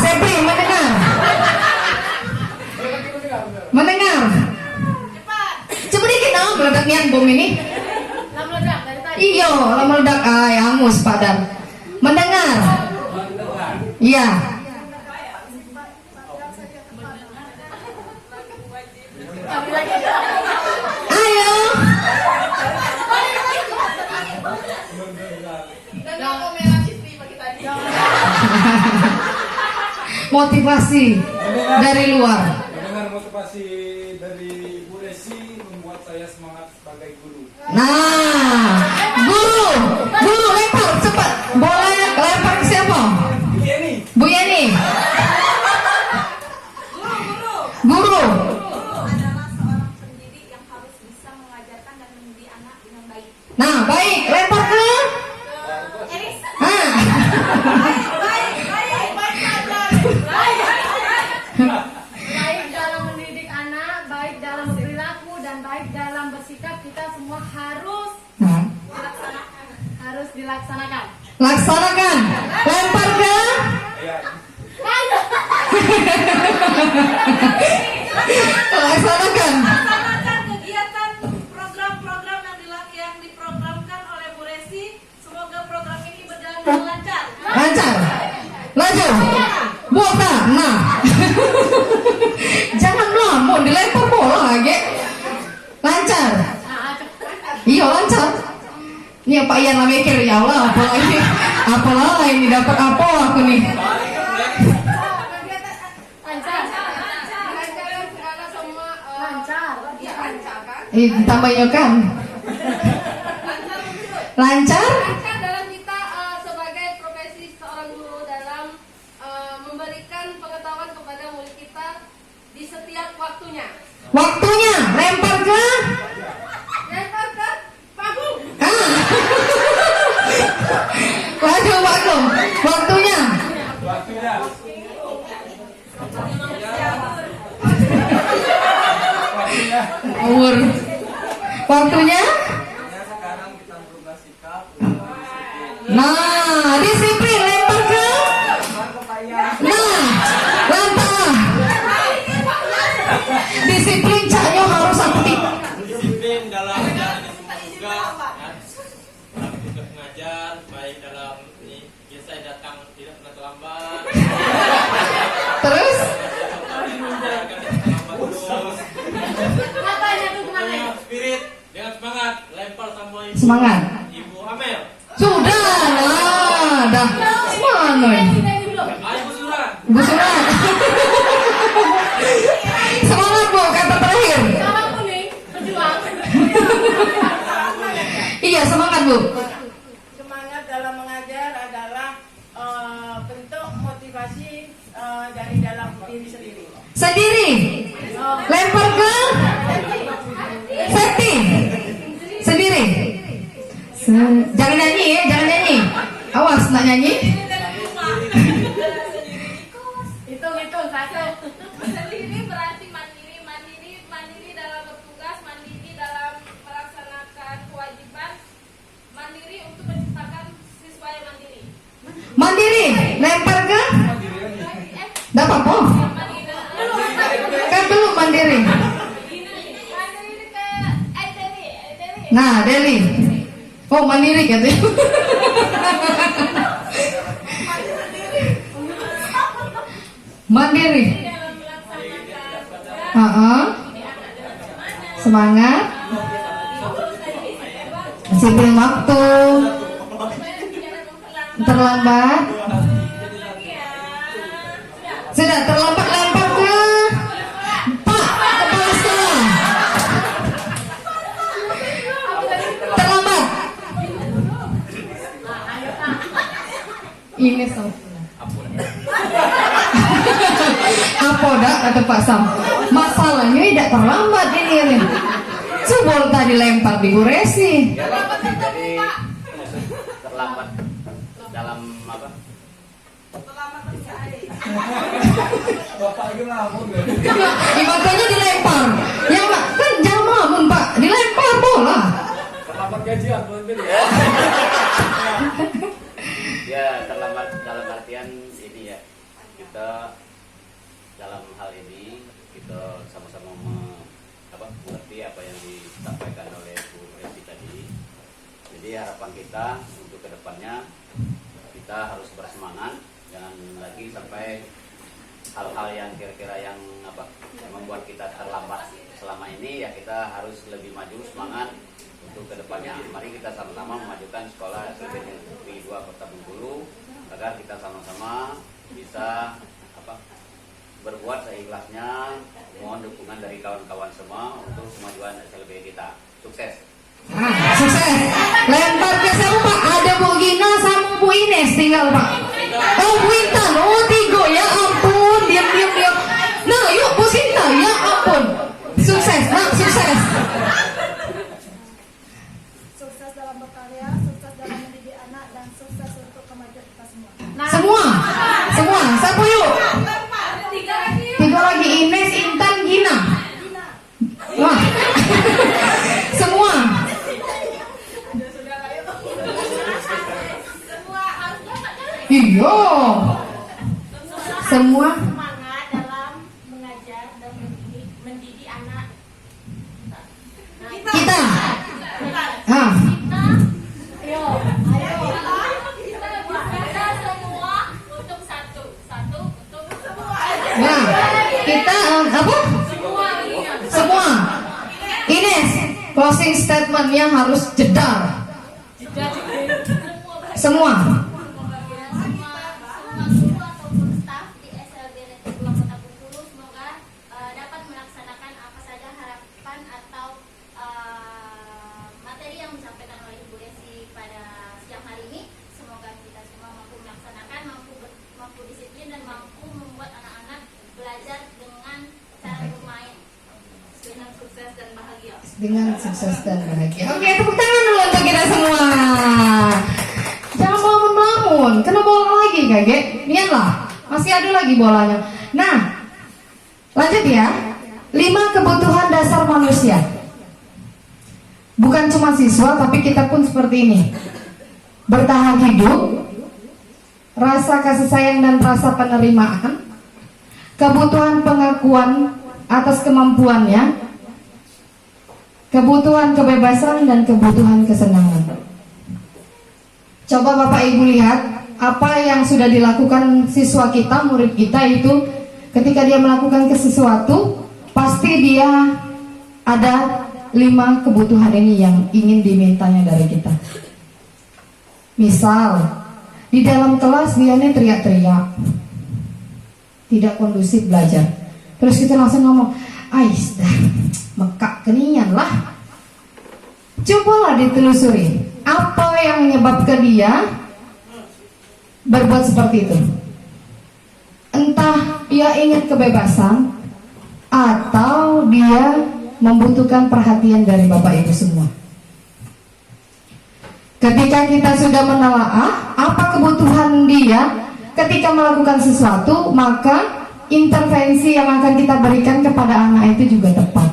Sepri, mendengar. Coba dikit dong meledaknya bom ini. Iya, meledak. Angus Pak Dar. Mendengar. Iya. Ayo. Motivasi dari luar. Mendengar motivasi dari Resi membuat saya semangat sebagai guru. Nah, guru lempar cepat. Bola lempar ke siapa? Ini Bu Yani. Guru. adalah seorang pendidik yang harus bisa mengajarkan dan mendidik anak dengan baik. Nah, baik, lempar ke. Ah. Baik dalam mendidik anak, baik dalam perilaku dan baik dalam bersikap, kita semua Nah, harus dilaksanakan. laksanakan. Lempar ke. ya, Laksanakan. Laksanakan kegiatan program-program yang diprogramkan oleh Bu Resi. Semoga program ini berjalan dengan lancar. Lancar. Laju. Bola. Nah. Jangan ngelamun dilempar bola lagi. Lancar. Iya lancar. Ini Pak Ian lah mikir ya Allah apalah ini dapat apa aku nih. Lancar. Karena semua lancar. Tambahnya kan. Lancar. Lancar dalam kita sebagai profesi seorang guru dalam memberikan pengetahuan kepada murid kita di setiap waktunya. Waktunya lempar ke. Lempar ke panggung. Laju Bagong. Waktunya. waktunya. Waktunya. Umur. Waktunya. Sekarang kita berubah sikap. Nah, disiplin lempar ke. Nah, lempar. Disiplin caknya harus aktif. Disiplin dalam menjalani semua tugas, dalam tugas mengajar, baik dalam ini biasa datang tidak pernah terlambat. Terus Menjalankan terlambat terus. Matanya tuh kemana? Punya spirit dengan semangat, lempar sama ibu. Semangat. Ibu Amel. Sudah lah, dah mana ini? Ayo Bu Suran. Bu Surat. Semangat Bu, kata terakhir. Sama kuning, berjuang. Iya semangat Bu. Semangat dalam mengajar adalah bentuk motivasi dari dalam diri sendiri. Sendiri. Lempar ke. Safety. Sendiri. Jangan nyanyi ya, jangan nyanyi. Awas nak nyanyi. Hitung satu. Sendiri berarti mandiri dalam bertugas, mandiri dalam melaksanakan kewajiban, mandiri untuk menciptakan siswa yang mandiri. Mandiri. Lempar ke. Dapat apa? Kan belum mandiri. Mandiri ke Deli. Nah, Deli. Oh, mandiri katanya. Mandiri. Dalam melaksanakan tugas, Semangat. Disiplin waktu. Terlambat. Sudah terlambat lempar ke Pak Kepala Sekolah. Terlambat. Ini Sam. Apa dak kata Pak Sam? Masalahnya tidak terlambat ini. Sebol tadi lempar di Bu Resi. Jadi terlambat dalam apa? Bapak itu ngelamun ya. Makanya dilempar. Ya Pak, kan jangan ngelamun Pak. Dilempar bola. Terlambat gajian bulan ini. Ya terlambat dalam artian ini ya, kita dalam hal ini kita sama-sama mengerti apa yang disampaikan oleh Bu Resi tadi. Jadi harapan kita untuk kedepannya kita harus bersemangat, jangan lagi sampai hal-hal yang kira-kira yang membuat kita terlambat selama ini. Ya kita harus lebih maju semangat untuk kedepannya. Mari kita sama-sama memajukan sekolah SMP Negeri 2 Kota Bengkulu agar kita sama-sama bisa berbuat seikhlasnya. Mohon dukungan dari kawan-kawan semua untuk kemajuan SLB kita. Sukses. Sukses. Lempar ke siapa Pak? Ada Bu Gina sama Bu Ines tinggal Pak. Oh Bu Intan, oh Tigo, ya ampun, diam. Nah yuk Bu Sinta, ya ampun. Sukses, nah sukses. Sukses dalam berkarya, sukses dalam mendidik anak, dan sukses untuk kemajuan kita semua. Semua, siapa yuk? Tiga lagi yuk. 3 lagi, Ines, Intan, Gina. Wah. Semua. Semua harus dapat kan? Iya. Semua. Semangat dalam mengajar dan mendidik anak. Kita. Ah. Ayo. Kita semua untuk satu untuk semua. Nah, kita apa? Semua. Ines, closing statementnya harus jedar. Semua. Guru ataupun staf di SLB Negeri 2 Kota Bengkulu semoga dapat melaksanakan apa saja harapan atau materi yang disampaikan oleh Ibu Desi pada siang hari ini. Semoga kita semua mampu melaksanakan, mampu disiplin, dan mampu membuat anak-anak belajar dengan cara bermain dengan sukses dan bahagia. Dengan sukses dan bahagia. Oke, tepuk tangan dulu untuk kita semua. Jangan melamun-melamun, kena bola lagi kakek. Lihatlah, masih ada lagi bolanya. Nah, lanjut ya. 5 kebutuhan dasar manusia. Bukan cuma siswa, tapi kita pun seperti ini. Bertahan hidup, rasa kasih sayang dan rasa penerimaan, kebutuhan pengakuan atas kemampuannya, kebutuhan kebebasan, dan kebutuhan kesenangan. Coba Bapak Ibu lihat apa yang sudah dilakukan siswa kita, murid kita itu ketika dia melakukan sesuatu, pasti dia ada 5 kebutuhan ini yang ingin dimintanya dari kita. Misal, di dalam kelas dia nih teriak-teriak, tidak kondusif belajar. Terus kita langsung ngomong, "Ais dah, mekak keningan lah." Cobalah ditelusuri apa yang menyebabkan dia berbuat seperti itu. Entah dia ingin kebebasan atau dia membutuhkan perhatian dari Bapak Ibu semua. Ketika kita sudah menelaah apa kebutuhan dia ketika melakukan sesuatu, maka intervensi yang akan kita berikan kepada anak itu juga tepat.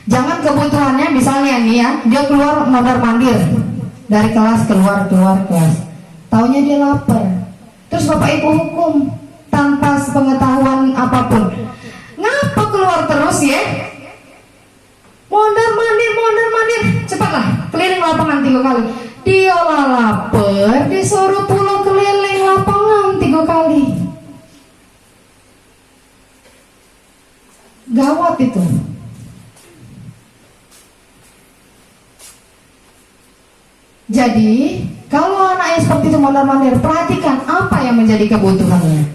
Jangan kebutuhannya misalnya nih ya, dia keluar mondar-mandir dari kelas, keluar kelas. Taunya dia lapar. Terus Bapak Ibu hukum tanpa pengetahuan apapun. Ngapa keluar terus ya? Mondar-mandir. Cepatlah, keliling lapangan 3 kali. Dia lapar, disuruh pulang keliling lapangan 3 kali. Gawat itu. Jadi, kalau anaknya seperti itu mondar-mandir, perhatikan apa yang menjadi kebutuhannya.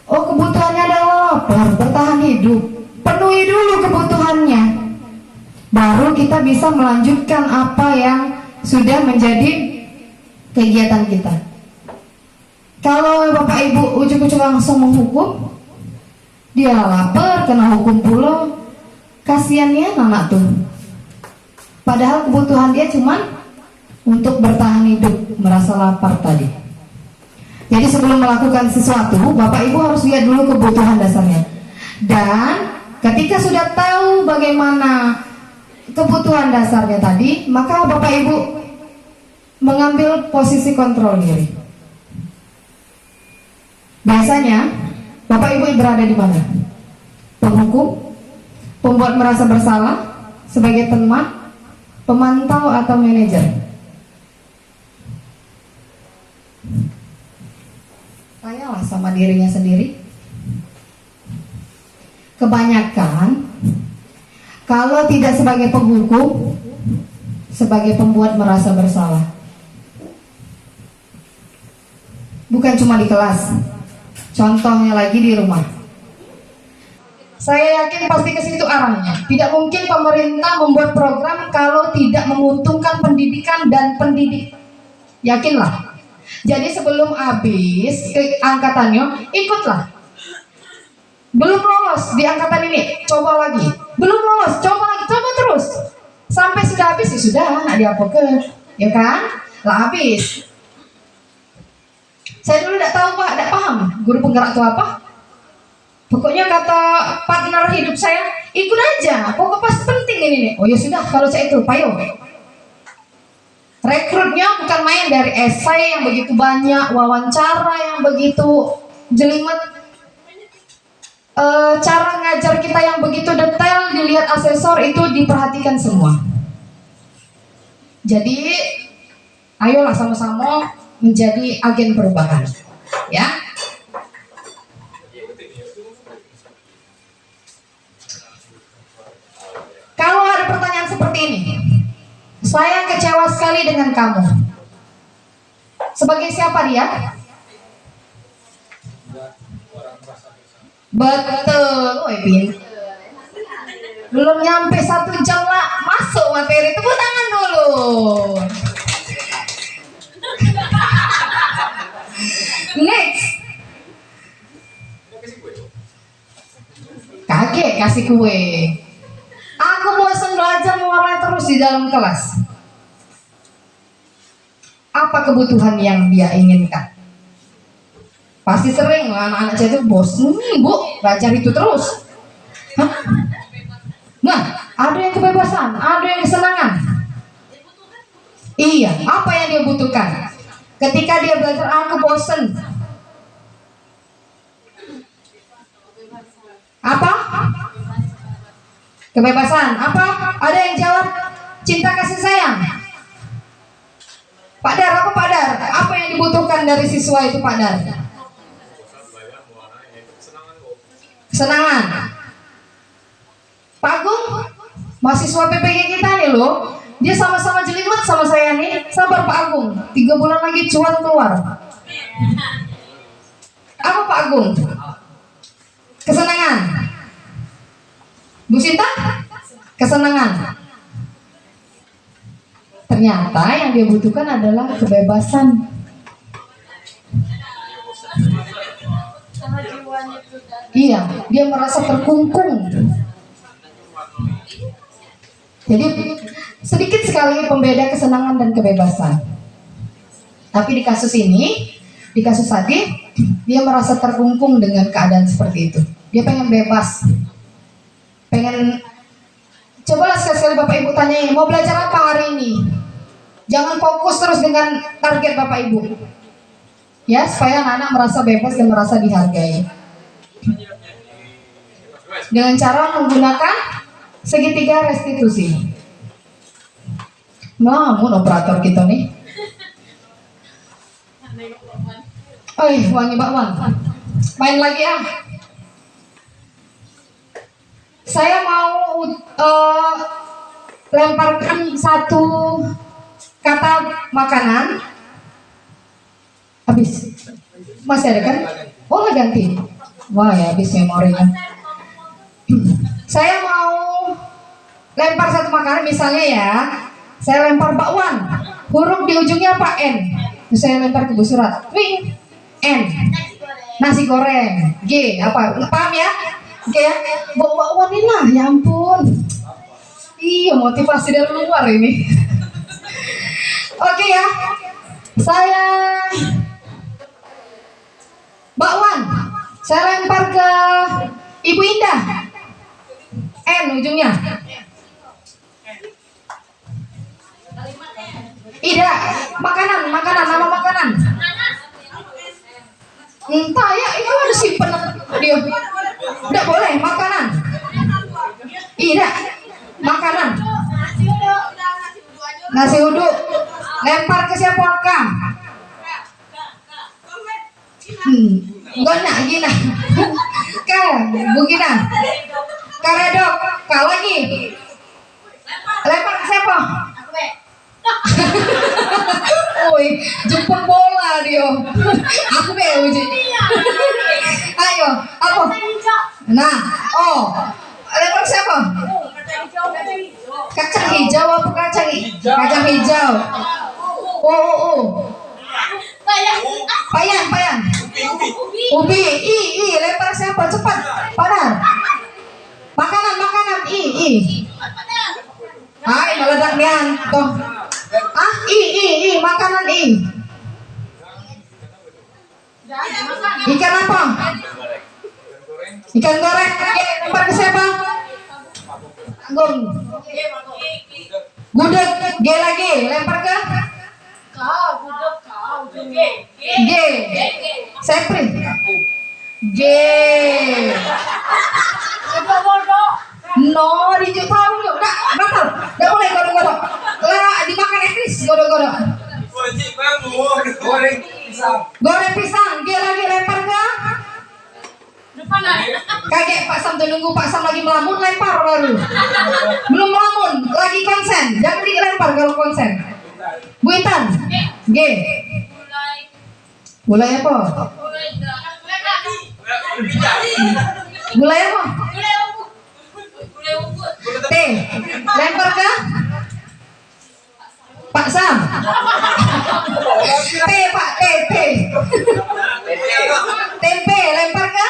Oh, kebutuhannya adalah lapar, bertahan hidup. Penuhi dulu kebutuhannya. Baru kita bisa melanjutkan apa yang sudah menjadi kegiatan kita. Kalau Bapak Ibu ujuk-ujuk langsung menghukum, dia lapar, kena hukum pula, kasihannya anak tuh. Padahal kebutuhan dia cuman untuk bertahan hidup, merasa lapar tadi. Jadi sebelum melakukan sesuatu, Bapak Ibu harus lihat dulu kebutuhan dasarnya. Dan ketika sudah tahu bagaimana kebutuhan dasarnya tadi, maka Bapak Ibu mengambil posisi kontrol diri. Biasanya Bapak Ibu berada di mana? Penghukum, pembuat merasa bersalah, sebagai teman, pemantau, atau manajer? Tanyalah sama dirinya sendiri. Kebanyakan kalau tidak sebagai penghukum, sebagai pembuat merasa bersalah. Bukan cuma di kelas, Contohnya lagi di rumah. Saya yakin pasti ke situ arahnya. Tidak mungkin pemerintah membuat program kalau tidak menguntungkan pendidikan dan pendidik. Yakinlah. Jadi sebelum habis ke angkatannya, ikutlah. Belum lolos di angkatan ini, coba lagi. Belum lolos, coba lagi, coba terus. Sampai sudah habis ya sudah, nak diapakan, ya kan? Lah habis. Saya dulu tidak tahu Pak, tidak paham guru penggerak itu apa. Pokoknya kata partner hidup saya, ikut aja, pokok pas penting ini nih. Oh ya sudah, kalau saya itu, payo. Rekrutnya bukan main, dari esai yang begitu banyak, wawancara yang begitu jelimet, cara ngajar kita yang begitu detail, dilihat asesor itu diperhatikan semua. Jadi, ayolah sama-sama menjadi agen perubahan, ya. Kalau ada pertanyaan seperti ini, saya kecewa sekali dengan kamu. Sebagai siapa dia? Betul, woi pinter. Belum nyampe 1 jam lah, masuk materi. Tepuk tangan dulu. Next. Kaget kasih kue. Aku bosan belajar mewarnai terus di dalam kelas. Apa kebutuhan yang dia inginkan? Pasti sering lah anak-anak saya itu bosan, Bu, belajar itu terus. Hah? Nah, ada yang kebebasan, ada yang kesenangan. Iya, apa yang dia butuhkan? Ketika dia belajar, aku bosan. Apa? Kebebasan. Apa? Ada yang jawab cinta kasih sayang. Pak Dar, apa Pak Dar? Apa yang dibutuhkan dari siswa itu Pak Dar? Kesenangan. Pak Agung, mahasiswa PPG kita nih loh. Dia sama-sama jelimet sama saya nih. Sabar Pak Agung, 3 bulan lagi cuan keluar. Apa Pak Agung? Kesenangan. Bu Sinta? Kesenangan. Ternyata yang dia butuhkan adalah kebebasan. Iya, dia merasa terkungkung. Jadi sedikit sekali pembeda kesenangan dan kebebasan. Tapi di kasus ini, di kasus tadi, dia merasa terkungkung dengan keadaan seperti itu. Dia pengen bebas. Pengen, cobalah sekali-sekali Bapak Ibu tanyain, mau belajar apa hari ini? Jangan fokus terus dengan target Bapak Ibu. Ya, supaya anak-anak merasa bebas dan merasa dihargai. Dengan cara menggunakan segitiga restitusi. Namun operator kita nih. Wangi bakwan. Main lagi ya. Saya mau lemparkan satu kata makanan. Habis. Masih ada kan? Oh, lah ganti. Wah, ya habis memorinya. Saya mau lempar satu makanan, misalnya ya. Saya lempar bakwan. Huruf di ujungnya apa? N. Terus saya lempar ke Bu Surat. Wih, N. Nasi goreng. G. Apa? Paham ya? Oke ya, bawa bakwan ini lah, ya ampun. Iya, motivasi dari luar ini. Oke ya, saya bakwan, saya lempar ke Ibu Indah. N ujungnya. Ida, makanan, nama makanan. Entah ya, itu ada simpen dia. Tidak boleh, makanan. Ida, makanan. Nasi uduk. Lempar ke siapa Kak? Enggak nak, Gina. Kak, Bu Gina. Karedok, Kak lagi. Lempar ke siapa? Woi, jemput bola dia. Aku be uji. Ayo, apa? Nah, lempar siapa? Kacang hijau apa kacang hijau? Payan. Ubi, lempar siapa? Cepat, padar. Makanan, i. Hai, meledak nian, toh. Makanan i. Ikan apa? Ikan goreng. Lempar ke siapa? Gudeg, G lagi, lempar ke? G. Sepri. G. No, dijuk tahu yuk. Dah, batal. Dah boleh godok-godok. Lah, dimakan ekris godok-godok. Goreng pisang. G lagi lempar ke? Kaget Pak Sam tuh nunggu Pak Sam lagi melamun, lempar baru. Belum melamun, lagi konsen. Jangan dilempar kalau konsen. Bu Intan. G. Gulai apa? Gulai apa? T. Lempar ke? Pak Sam. T Pak, T. Tempe, lempar ke?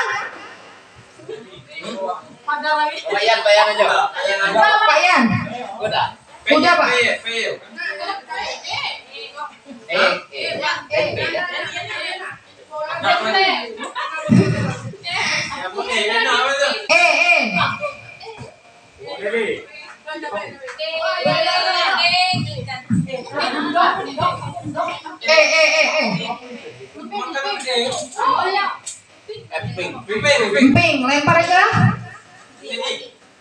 Payan aja. Payan. Udah Pak. Emping, lempar ke?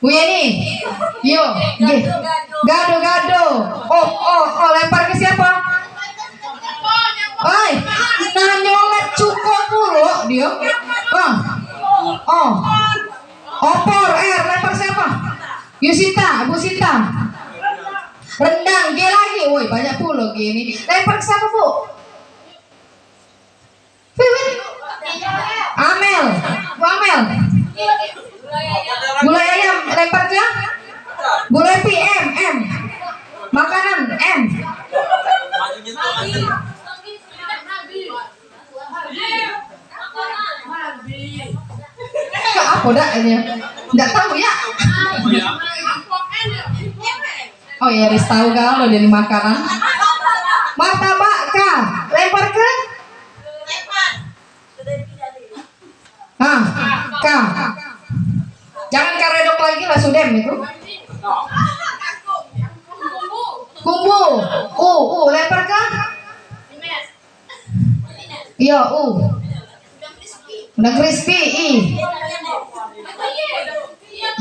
Bu Yeni. Yo, gado. Lempar ke siapa? Oi, nah nyolek cukup mulu dia. Opor, lempar siapa? Yusita, Bu Sita. Rendang, G lagi. Woi, banyak puluh gini. Lempar ke siapa, Bu? Amel. Bu Amel. Gulai ayam, lempar ke? Gulai pi, M. Makanan, M. Apa dah ini? Nggak tahu ya. Oh ya, Riz tahu kalau dari makanan. Martabak kah? Lempar ke? Kah. Jangan karedok lagi lah Sudem itu. Kumbu. Lempar ke? Iya, Udah crispy, I.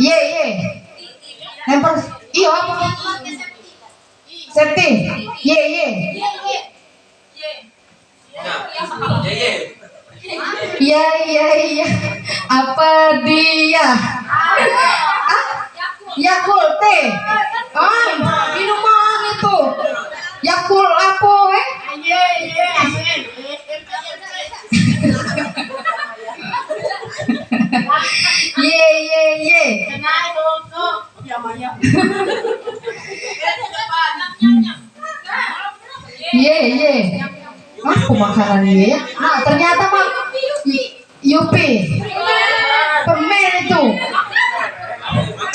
Ye. Lempar. Iya apa? Septi. Ye. Iya. Apa dia? Yakult teh. Minuman itu. Yakult apa Ye. Ye. Aku makanan ye. Nah, ternyata mah Yupi. Permen itu.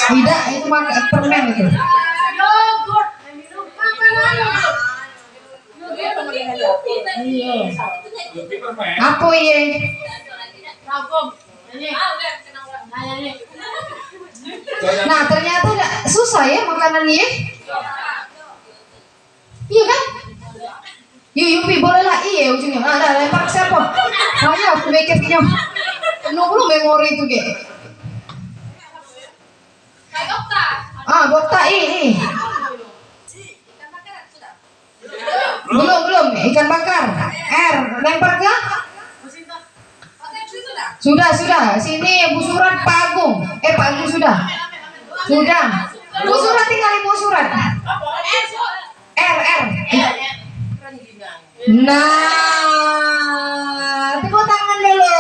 Tidak, itu permen itu. Apa ye? Nah, ternyata susah ya makanan ye. Iya kan? Yupi boleh lah iya ujungnya. Ada lempar ke siapa? Hanya aku mikirnya. Nunggu memori itu ge. Bokta ini. Belum ikan bakar. R lempar ke? Sudah. Sini Bu Surat Pak Agung. Pak Agung sudah. Bu Surat tinggal Ibu Surat. R. Nah, tepuk tangan dulu.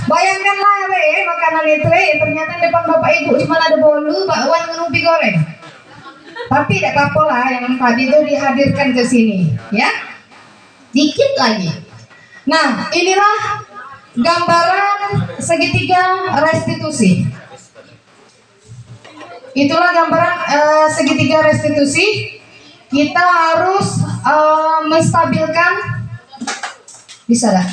Bayangkanlah makanan itu ternyata depan bapak ibu cuma ada bolu, bakwan, ngenupi goreng. Tapi tidak apa-apa lah, yang tadi itu dihadirkan ke sini, ya. Dikit lagi. Nah, inilah gambaran segitiga restitusi. Itulah gambaran segitiga restitusi. Kita harus menstabilkan, bisa dah.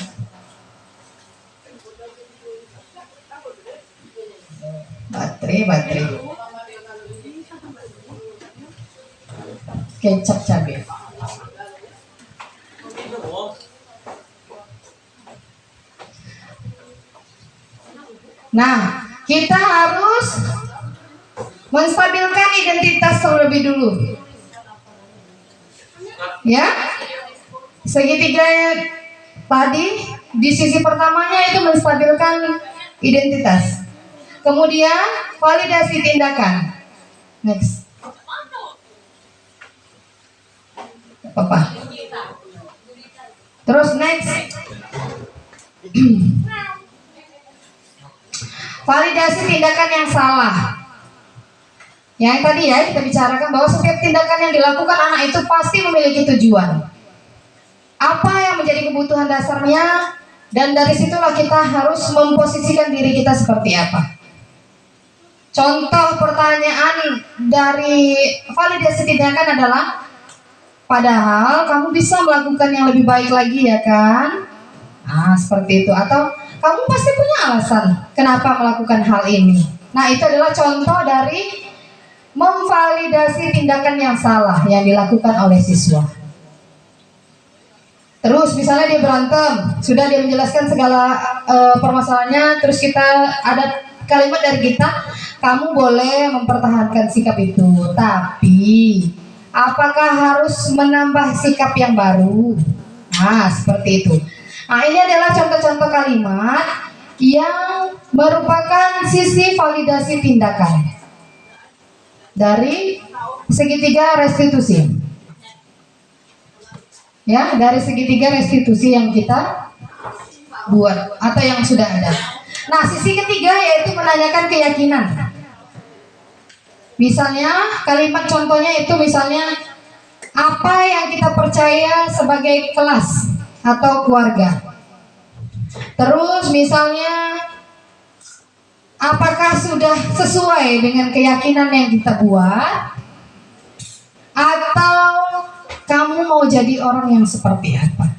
Baterai. Kecap cabai. Nah, kita harus menstabilkan identitas terlebih dulu. Ya, segitiga tadi di sisi pertamanya itu menstabilkan identitas. Kemudian validasi tindakan. Next. Apa? Terus next. Validasi tindakan yang salah. Yang tadi ya kita bicarakan bahwa setiap tindakan yang dilakukan anak itu pasti memiliki tujuan. Apa yang menjadi kebutuhan dasarnya, dan dari situlah kita harus memposisikan diri kita seperti apa. Contoh pertanyaan dari validasi tindakan adalah, padahal kamu bisa melakukan yang lebih baik lagi ya kan? Nah seperti itu. Atau kamu pasti punya alasan kenapa melakukan hal ini. Nah itu adalah contoh dari memvalidasi tindakan yang salah yang dilakukan oleh siswa. Terus misalnya dia berantem, sudah dia menjelaskan segala permasalahannya, terus kita ada kalimat dari kita, kamu boleh mempertahankan sikap itu, tapi apakah harus menambah sikap yang baru? Nah seperti itu. Nah ini adalah contoh-contoh kalimat yang merupakan sisi validasi tindakan dari segitiga restitusi. Ya, dari segitiga restitusi yang kita buat atau yang sudah ada. Nah, sisi ketiga yaitu menanyakan keyakinan. Misalnya, kalimat contohnya itu misalnya, apa yang kita percaya sebagai kelas atau keluarga. Terus misalnya, apakah sudah sesuai dengan keyakinan yang kita buat? Atau kamu mau jadi orang yang seperti apa?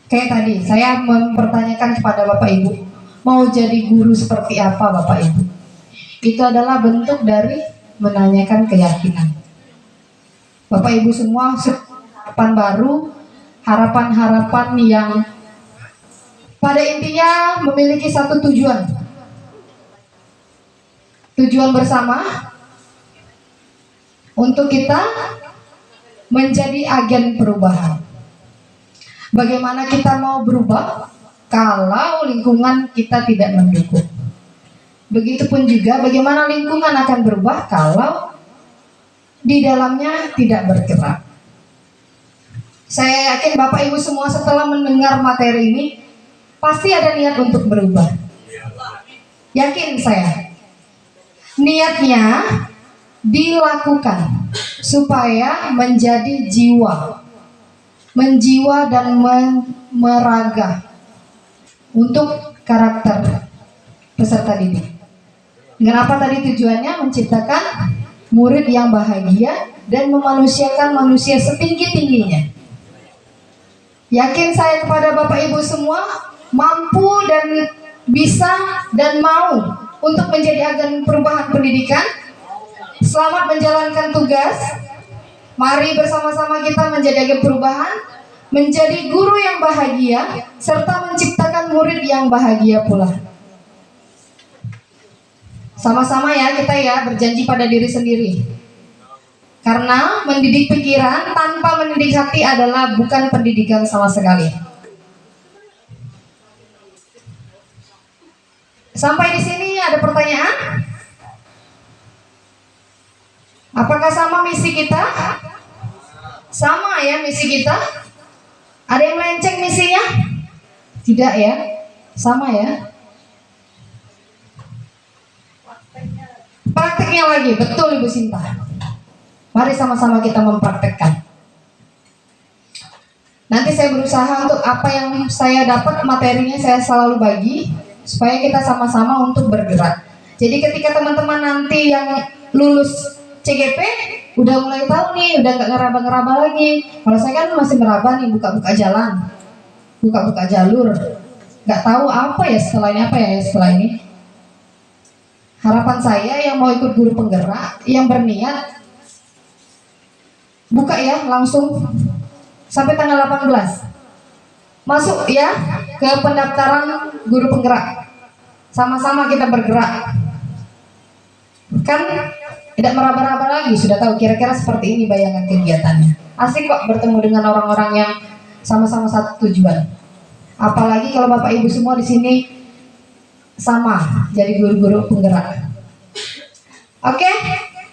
Kayak tadi, saya mempertanyakan kepada Bapak Ibu, mau jadi guru seperti apa Bapak Ibu? Itu adalah bentuk dari menanyakan keyakinan. Bapak Ibu semua, harapan baru, harapan-harapan yang pada intinya memiliki satu tujuan. Tujuan bersama untuk kita menjadi agen perubahan. Bagaimana kita mau berubah kalau lingkungan kita tidak mendukung? Begitupun juga bagaimana lingkungan akan berubah kalau di dalamnya tidak bergerak. Saya yakin Bapak Ibu semua setelah mendengar materi ini pasti ada niat untuk berubah. Yakin saya. Niatnya dilakukan supaya menjadi jiwa, menjiwa dan meraga untuk karakter peserta didik. Kenapa tadi tujuannya menciptakan murid yang bahagia dan memanusiakan manusia setinggi-tingginya. Yakin saya kepada Bapak Ibu semua mampu dan bisa dan mau untuk menjadi agen perubahan pendidikan. Selamat menjalankan tugas. Mari bersama-sama kita menjadi agen perubahan, menjadi guru yang bahagia, serta menciptakan murid yang bahagia pula. Sama-sama ya kita ya berjanji pada diri sendiri. Karena mendidik pikiran tanpa mendidik hati adalah bukan pendidikan sama sekali. Sampai di sini ada pertanyaan? Apakah sama misi kita? Sama ya misi kita? Ada yang melenceng misinya? Tidak ya? Sama ya? Prakteknya lagi, betul Ibu Sinta. Mari sama-sama kita mempraktekkan. Nanti saya berusaha untuk apa yang saya dapat materinya saya selalu bagi supaya kita sama-sama untuk bergerak. Jadi ketika teman-teman nanti yang lulus CGP udah mulai tahu nih, udah nggak ngeraba-ngeraba lagi. Kalau saya kan masih meraba nih, buka-buka jalan, buka-buka jalur. Nggak tahu apa ya setelah ini, apa ya setelah ini. Harapan saya yang mau ikut guru penggerak, yang berniat buka ya langsung sampai tanggal 18 masuk ya ke pendaftaran guru penggerak. Sama-sama kita bergerak, kan tidak meraba-raba lagi, sudah tahu kira-kira seperti ini bayangan kegiatannya. Asik kok bertemu dengan orang-orang yang sama-sama satu tujuan. Apalagi kalau Bapak Ibu semua di sini sama jadi guru-guru penggerak. Oke,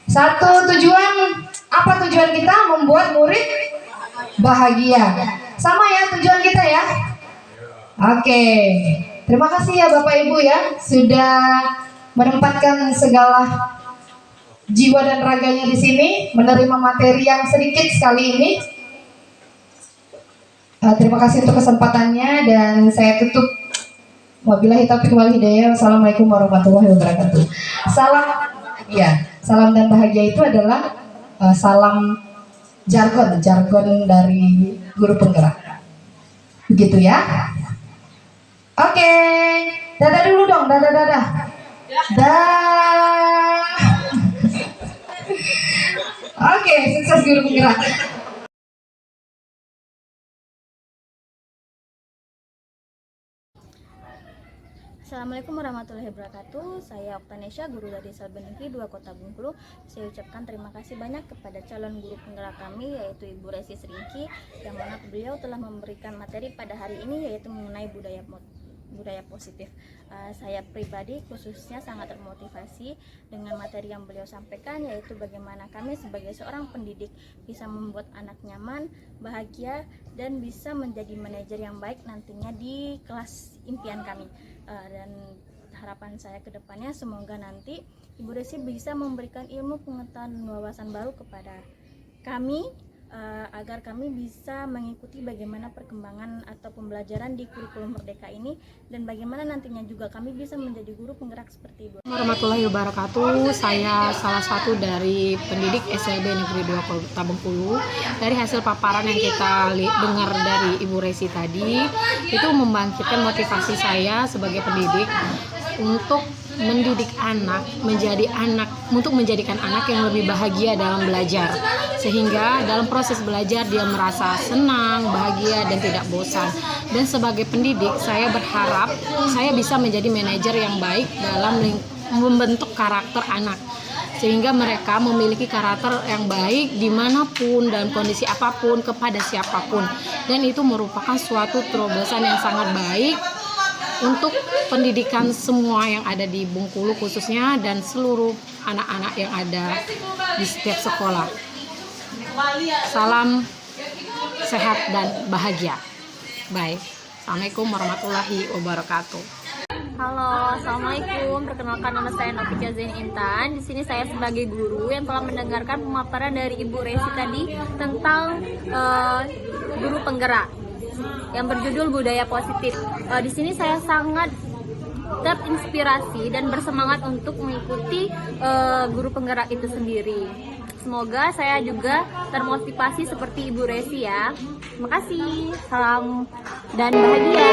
satu tujuan. Apa tujuan kita? Membuat murid bahagia. Sama ya tujuan kita ya. Oke, terima kasih ya Bapak Ibu ya sudah menempatkan segala jiwa dan raganya di sini, menerima materi yang sedikit sekali ini. Terima kasih untuk kesempatannya dan saya tutup. Wabillahi taufiq wal hidayah. Wassalamualaikum warahmatullahi wabarakatuh. Salam dan bahagia itu adalah salam jargon dari guru penggerak. Begitu ya. Oke, dadah dulu dong, dadah. Dah. Oke, sukses guru penggerak. Assalamualaikum warahmatullahi wabarakatuh. Saya Oktanesha, guru dari Salben Negeri 2 Kota Bengkulu. Saya ucapkan terima kasih banyak kepada calon guru penggerak kami, yaitu Ibu Resi Seringki, yang mana beliau telah memberikan materi pada hari ini, yaitu mengenai budaya positif. Saya pribadi khususnya sangat termotivasi dengan materi yang beliau sampaikan, yaitu bagaimana kami sebagai seorang pendidik bisa membuat anak nyaman, bahagia, dan bisa menjadi manajer yang baik nantinya di kelas impian kami. Dan harapan saya ke depannya semoga nanti Ibu Resi bisa memberikan ilmu, pengetahuan, dan wawasan baru kepada kami agar kami bisa mengikuti bagaimana perkembangan atau pembelajaran di kurikulum Merdeka ini, dan bagaimana nantinya juga kami bisa menjadi guru penggerak seperti Ibu. Warahmatullahi wabarakatuh. Saya salah satu dari pendidik SLB Negeri 2 Kota Bengkulu. Dari hasil paparan yang kita dengar dari Ibu Resi tadi, itu membangkitkan motivasi saya sebagai pendidik untuk mendidik anak, untuk menjadikan anak yang lebih bahagia dalam belajar, sehingga dalam proses belajar dia merasa senang, bahagia, dan tidak bosan. Dan sebagai pendidik, saya berharap saya bisa menjadi manajer yang baik dalam membentuk karakter anak, sehingga mereka memiliki karakter yang baik dimanapun, dalam kondisi apapun, kepada siapapun. Dan itu merupakan suatu terobosan yang sangat baik untuk pendidikan semua yang ada di Bengkulu khususnya, dan seluruh anak-anak yang ada di setiap sekolah. Salam sehat dan bahagia. Baik. Assalamualaikum warahmatullahi wabarakatuh. Halo, assalamualaikum. Perkenalkan, nama saya Novika Zain Intan. Di sini saya sebagai guru yang telah mendengarkan pemaparan dari Ibu Resi tadi tentang guru penggerak yang berjudul budaya positif. Di sini saya sangat terinspirasi dan bersemangat untuk mengikuti guru penggerak itu sendiri. Semoga saya juga termotivasi seperti Ibu Resi ya. Terima kasih. Salam dan bahagia.